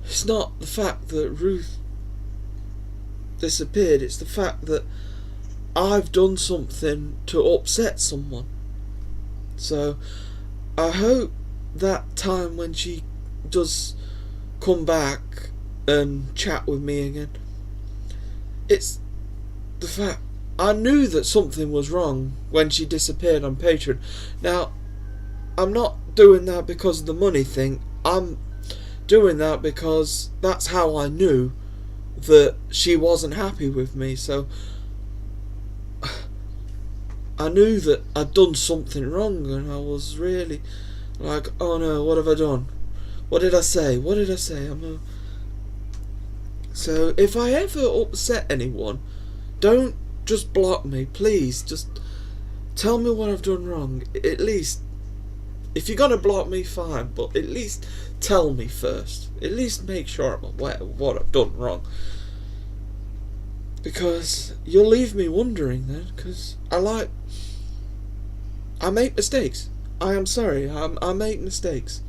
it's not the fact that Ruth disappeared, it's the fact that I've done something to upset someone. So I hope that time when she does come back and chat with me again, it's the fact I knew that something was wrong when she disappeared on Patreon. Now, I'm not doing that because of the money thing. I'm doing that because that's how I knew that she wasn't happy with me. So I knew that I'd done something wrong, and I was really like, oh no, what have I done? What did I say? What did I say? So if I ever upset anyone, don't just block me, please. Just tell me what I've done wrong. At least, if you're gonna block me, fine, but at least tell me first. At least make sure I'm aware of what I've done wrong. Because you'll leave me wondering then, because I make mistakes. I am sorry, I make mistakes.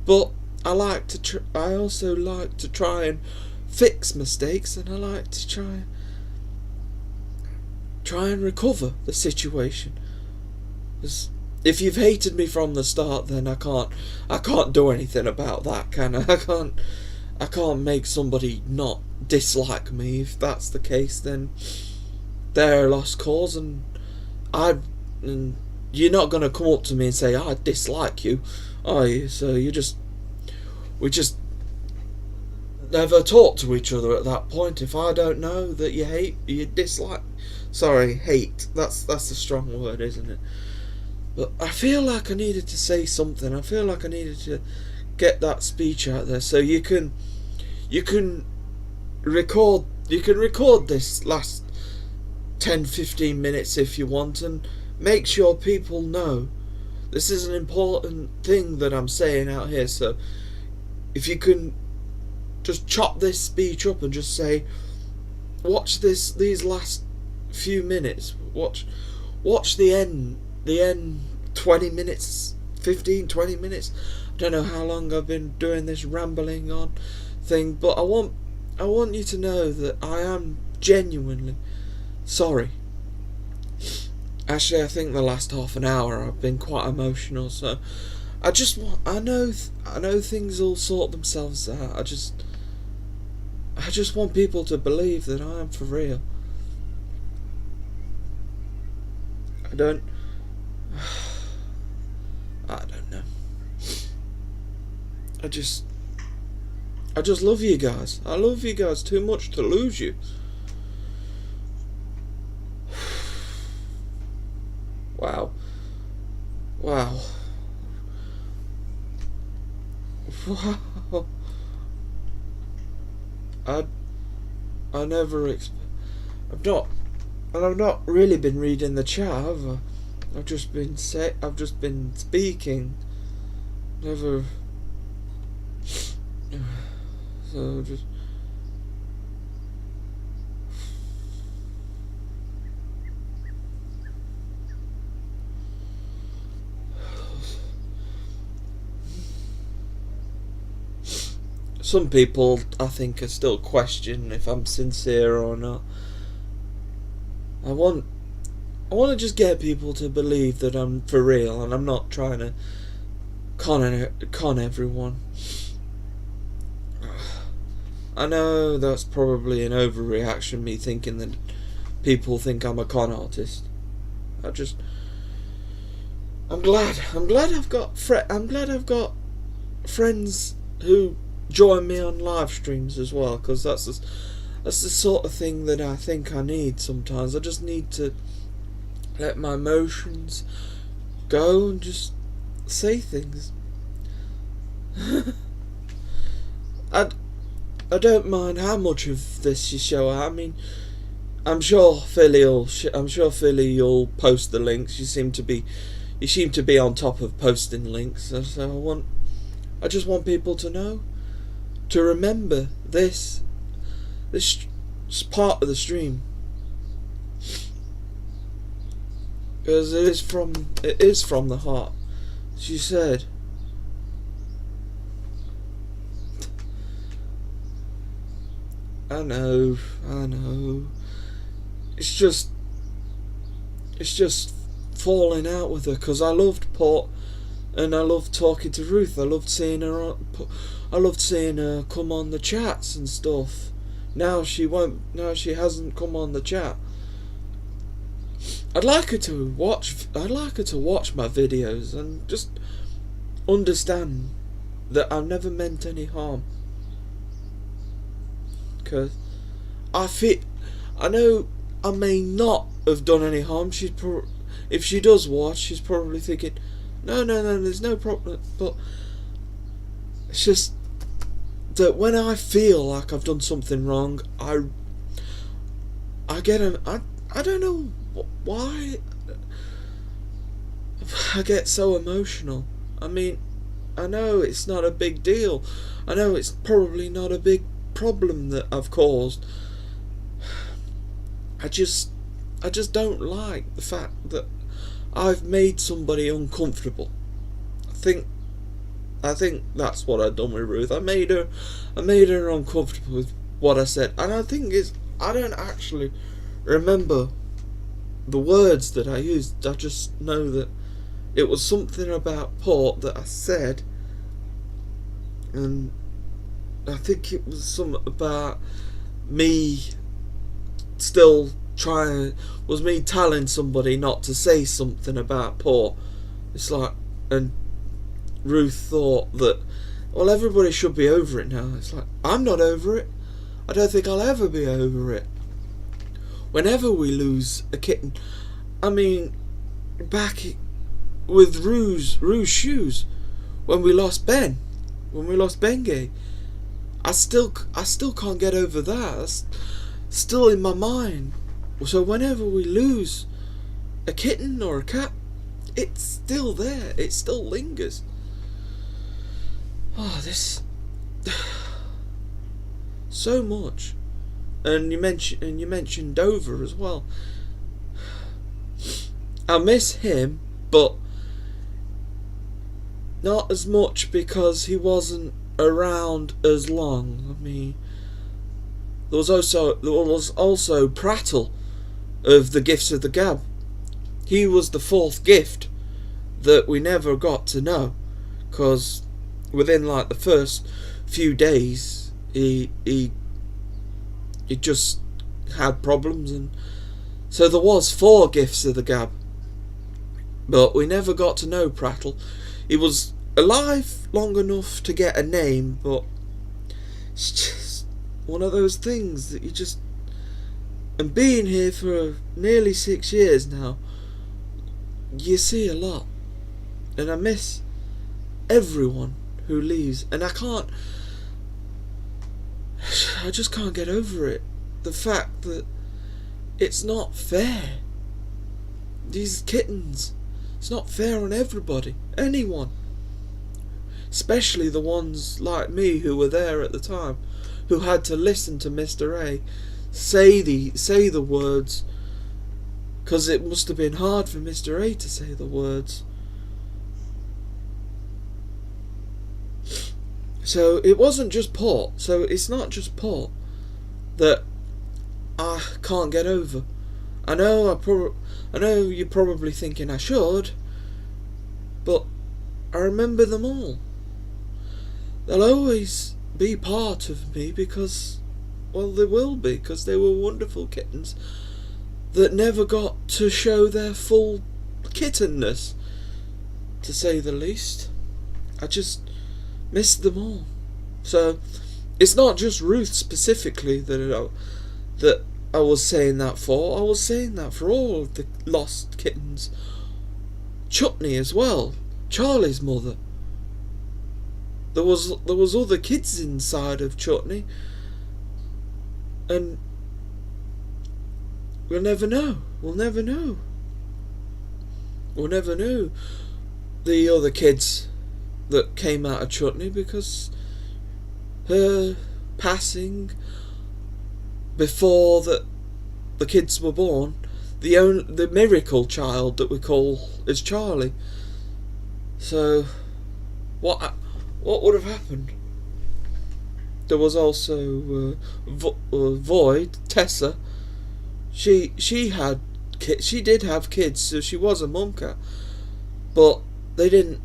But I also like to try and fix mistakes, and I like to try and recover the situation. If you've hated me from the start, then I can't do anything about that, can I? I can't make somebody not dislike me. If that's the case, then they're a lost cause, and you're not gonna come up to me and say I dislike you, are you? So we just never talk to each other at that point. If I don't know that you dislike, hate. That's a strong word, isn't it? But I feel like I needed to say something. I feel like I needed to get that speech out there. So you can record this last 10-15 minutes if you want, and make sure people know this is an important thing that I'm saying out here. So if you can just chop this speech up and just say, watch these last few minutes, watch the end 20 minutes, 15-20 minutes. I don't know how long I've been doing this rambling on thing, but I want you to know that I am genuinely sorry. Actually, I think the last half an hour I've been quite emotional, so I know things will sort themselves out. I just want people to believe that I am for real. I don't know. I just love you guys. I love you guys too much to lose you. Wow. I never I've not really been reading the chat, have I? I've just been speaking. Never. So just. Some people, I think, are still questioning if I'm sincere or not. I want to just get people to believe that I'm for real, and I'm not trying to con everyone. I know that's probably an overreaction, me thinking that people think I'm a con artist. I'm glad I've got friends who join me on live streams as well, because that's the sort of thing that I think I need sometimes. I just need to let my emotions go and just say things. I don't mind how much of this you show. I mean, I'm sure Philly you'll post the links. You seem to be on top of posting links. So I just want people to know, to remember this part of the stream, because it is from the heart. She said, I know. It's just falling out with her, because I loved Port, and I loved talking to Ruth. I loved seeing her come on the chats and stuff. Now she hasn't come on the chat. I'd like her to watch my videos and just understand that I've never meant any harm. Because I know I may not have done any harm. If she does watch, she's probably thinking, no, there's no problem. But it's just that when I feel like I've done something wrong, I don't know why I get so emotional. I mean, I know it's not a big deal. I know it's probably not a big problem that I've caused. I just don't like the fact that I've made somebody uncomfortable. I think that's what I've done with Ruth. I made her uncomfortable with what I said, and I don't actually remember the words that I used. I just know that it was something about Port that I said, and I think it was something about me telling somebody not to say something about Port. It's like, and Ruth thought that, well, everybody should be over it now. It's like, I'm not over it. I don't think I'll ever be over it. Whenever we lose a kitten, I mean, back with Rue's shoes, when we lost Bengay, I still can't get over that. That's still in my mind. So whenever we lose a kitten or a cat, it's still there. It still lingers. Oh, this so much. And you mentioned Dover as well. I miss him, but not as much because he wasn't around as long. I mean, there was also Prattle of the Gifts of the Gab. He was the fourth gift that we never got to know, because within like the first few days he just had problems, and so there was 4 Gifts of the Gab, but we never got to know Prattle. He was alive long enough to get a name, but it's just one of those things that you just, and being here for nearly 6 years now, you see a lot, and I miss everyone who leaves, and I just can't get over it. The fact that it's not fair. These kittens, it's not fair on everybody, anyone, especially the ones like me who were there at the time, who had to listen to Mr. A say the words, because it must have been hard for Mr. A to say the words. So it wasn't just Port. So it's not just Port that I can't get over. I know you're probably thinking I should, but I remember them all. They'll always be part of me because, well, they will be, because they were wonderful kittens that never got to show their full kittenness, to say the least. I just miss them all. So it's not just Ruth specifically that I was saying that for. I was saying that for all of the lost kittens. Chutney as well, Charlie's mother. There was other kids inside of Chutney, and we'll never know. We'll never know the other kids that came out of Chutney, because her passing before the kids were born, the miracle child that we call is Charlie. So what would have happened? there was also Void, Tessa. She had she did have kids, so she was a mum cat, but they didn't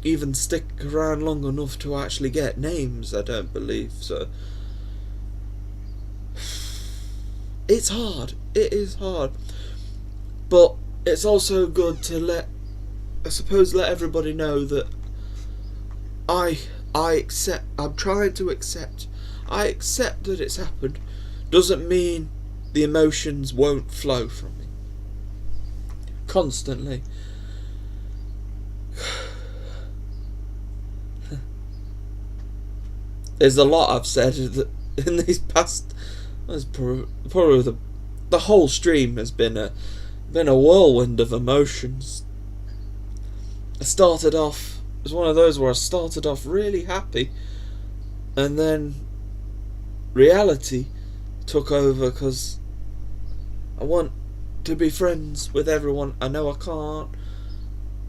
even stick around long enough to actually get names, I don't believe. So it's hard. It is hard, but it's also good to let everybody know that I accept. I'm trying to accept. I accept that it's happened. Doesn't mean the emotions won't flow from me constantly. There's a lot I've said in these past. Probably the whole stream has been a whirlwind of emotions. I started off. It was one of those where I started off really happy, and then reality took over because I want to be friends with everyone. I know I can't.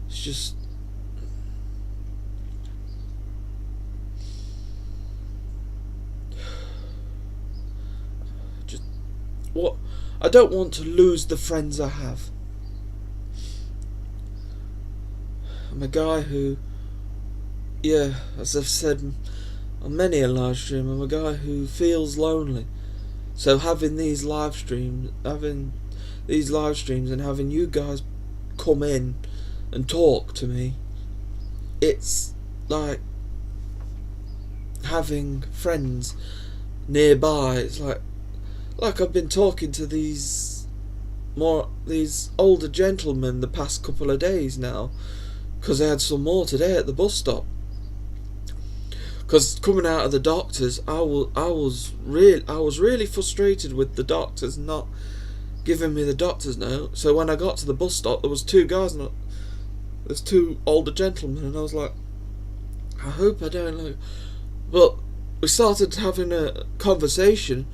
It's just what I don't want to lose the friends I have. I'm a guy who, as I've said on many a live stream, I'm a guy who feels lonely. So having these live streams and having you guys come in and talk to me, it's like having friends nearby. It's like I've been talking to these older gentlemen the past couple of days now, because I had some more today at the bus stop. Because coming out of the doctors, I was really frustrated with the doctors not giving me the doctor's note. So when I got to the bus stop, there was two older gentlemen, and I was like, I hope I don't know. But we started having a conversation,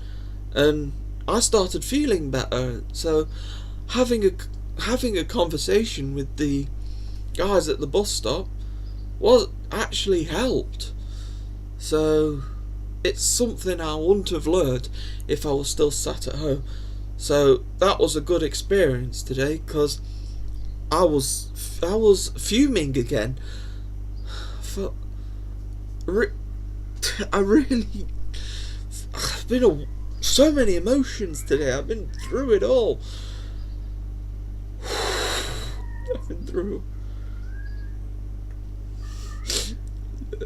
and I started feeling better. So having a conversation with the guys at the bus stop was actually helped. So it's something I wouldn't have learned if I was still sat at home. So that was a good experience today, because I was fuming again. I've been so many emotions today. I've been through it all. I've been through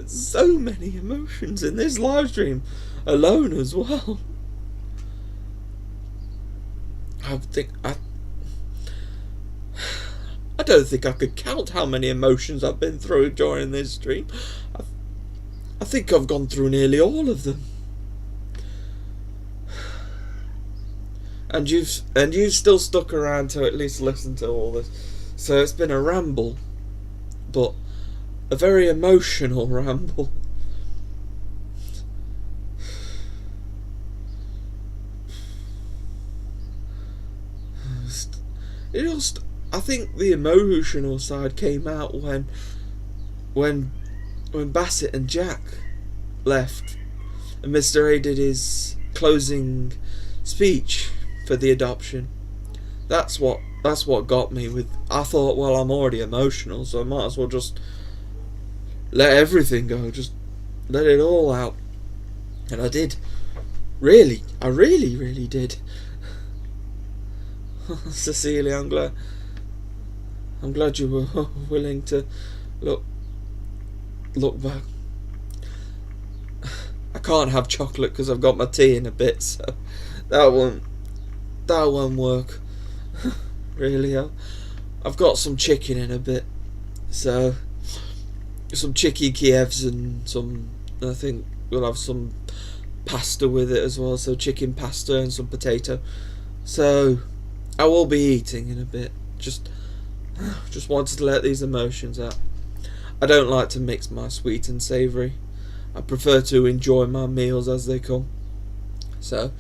so many emotions in this live stream alone as well. I don't think I could count how many emotions I've been through during this stream. I think I've gone through nearly all of them. And you've still stuck around to at least listen to all this. So it's been a ramble, but a very emotional ramble. I think the emotional side came out when Bassett and Jack left, and Mr. A did his closing speech for the adoption. That's what got me. I thought, well, I'm already emotional, so I might as well just let everything go, just let it all out. And I did. I really did. Cecilia, I'm glad you were willing to look back. I can't have chocolate because I've got my tea in a bit, so that won't work. Really, I've got some chicken in a bit, so some chicken Kievs and some. I think we'll have some pasta with it as well. So chicken pasta and some potato. So I will be eating in a bit. Just wanted to let these emotions out. I don't like to mix my sweet and savoury. I prefer to enjoy my meals as they come. So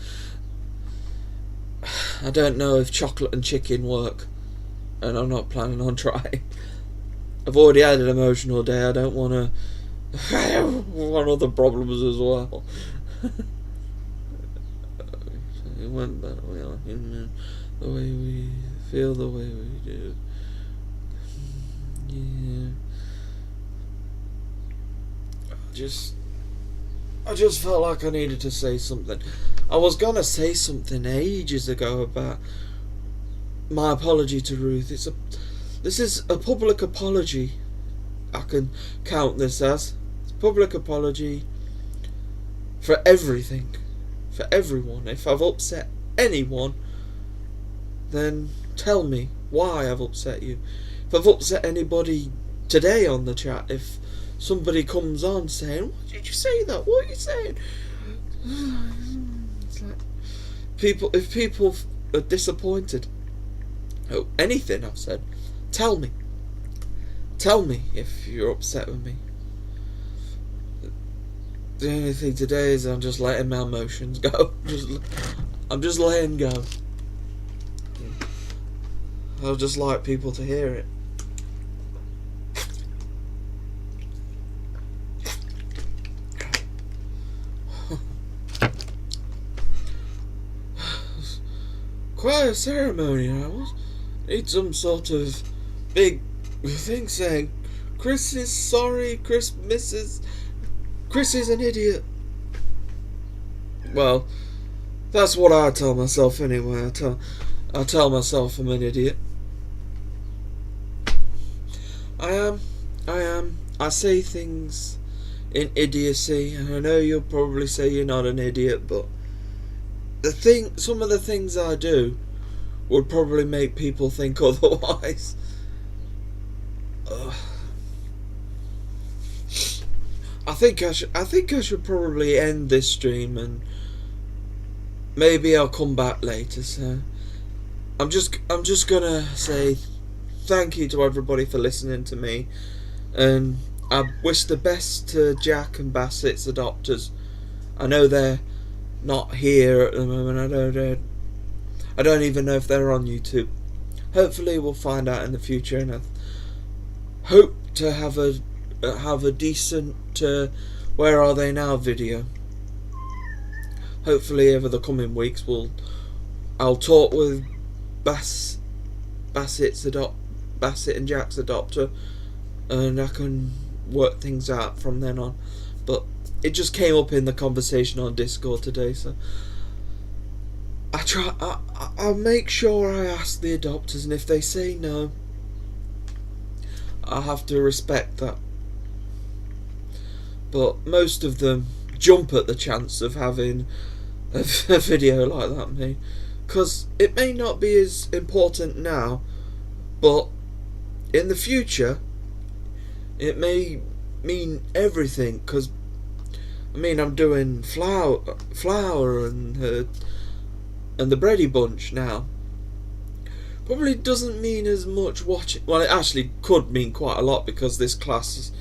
I don't know if chocolate and chicken work, and I'm not planning on trying. I've already had an emotional day. I don't want to one of the problems as well. It went that way, the way we feel, the way we do. Yeah. I just felt like I needed to say something. I was gonna say something ages ago about my apology to Ruth. This is a public apology. I can count this as it's a public apology for everything, for everyone. If I've upset anyone, then tell me why I've upset you. If I've upset anybody today on the chat, if somebody comes on saying, "Why did you say that? What are you saying?" It's like if people are disappointed at anything I've said, tell me. Tell me if you're upset with me. The only thing today is I'm just letting my emotions go. I'm just letting go. I'd just like people to hear it. Quite a ceremony. I need some sort of big thing saying, "Chris is sorry, Chris is an idiot." Well, that's what I tell myself anyway. I tell myself I'm an idiot. I am. I say things in idiocy, and I know you'll probably say you're not an idiot, but some of the things I do would probably make people think otherwise. I think I should probably end this stream, and maybe I'll come back later. So I'm just gonna say thank you to everybody for listening to me, and I wish the best to Jack and Bassett's adopters. I know they're not here at the moment. I don't even know if they're on YouTube. Hopefully we'll find out in the future, and I hope to have a decent Where Are They Now video. Hopefully over the coming weeks I'll talk with Bassett and Jack's adopter, and I can work things out from then on. But it just came up in the conversation on Discord today, so I'll make sure I ask the adopters, and if they say no, I have to respect that. But most of them jump at the chance of having a video like that made, because it may not be as important now, but in the future it may mean everything. Because I'm doing flour and the Brady Bunch now. Probably doesn't mean as much watching. Well, it actually could mean quite a lot, because this class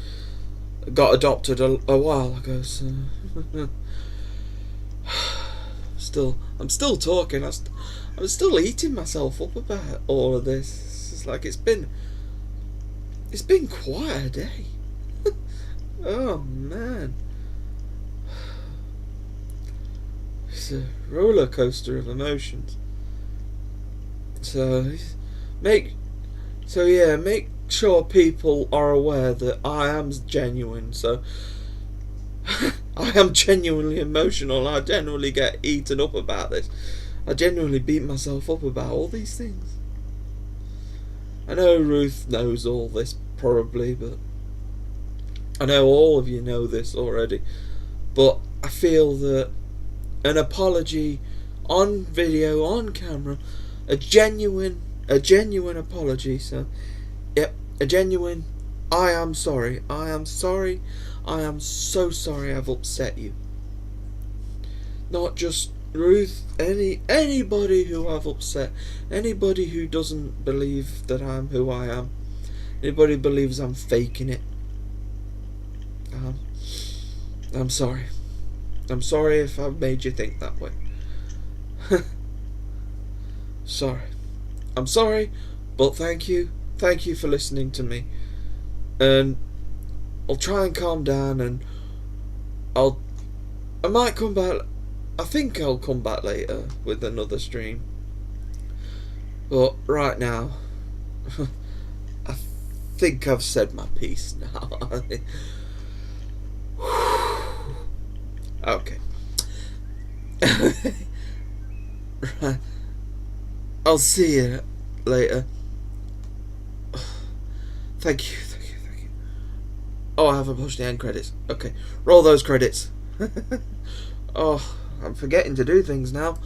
got adopted a while ago. So I'm still talking. I'm still eating myself up about all of this. It's like it's been quite a day. Oh man, it's a roller coaster of emotions. So make sure people are aware that I am genuine. So I am genuinely emotional. I genuinely get eaten up about this. I genuinely beat myself up about all these things. I know Ruth knows all this probably, but I know all of you know this already. But I feel that an apology on video, on camera, a genuine apology. So yep, a genuine I am sorry. I am sorry. I am so sorry I've upset you. Not just Ruth, anybody who I've upset, anybody who doesn't believe that I'm who I am, anybody believes I'm faking it. I'm sorry. I'm sorry if I've made you think that way. Sorry. I'm sorry, but thank you. Thank you for listening to me. And I'll try and calm down, and I might come back. I think I'll come back later with another stream. But right now, I think I've said my piece now. Okay. Right. I'll see you later. Thank you. Oh, I haven't pushed the end credits. Okay, roll those credits. Oh, I'm forgetting to do things now.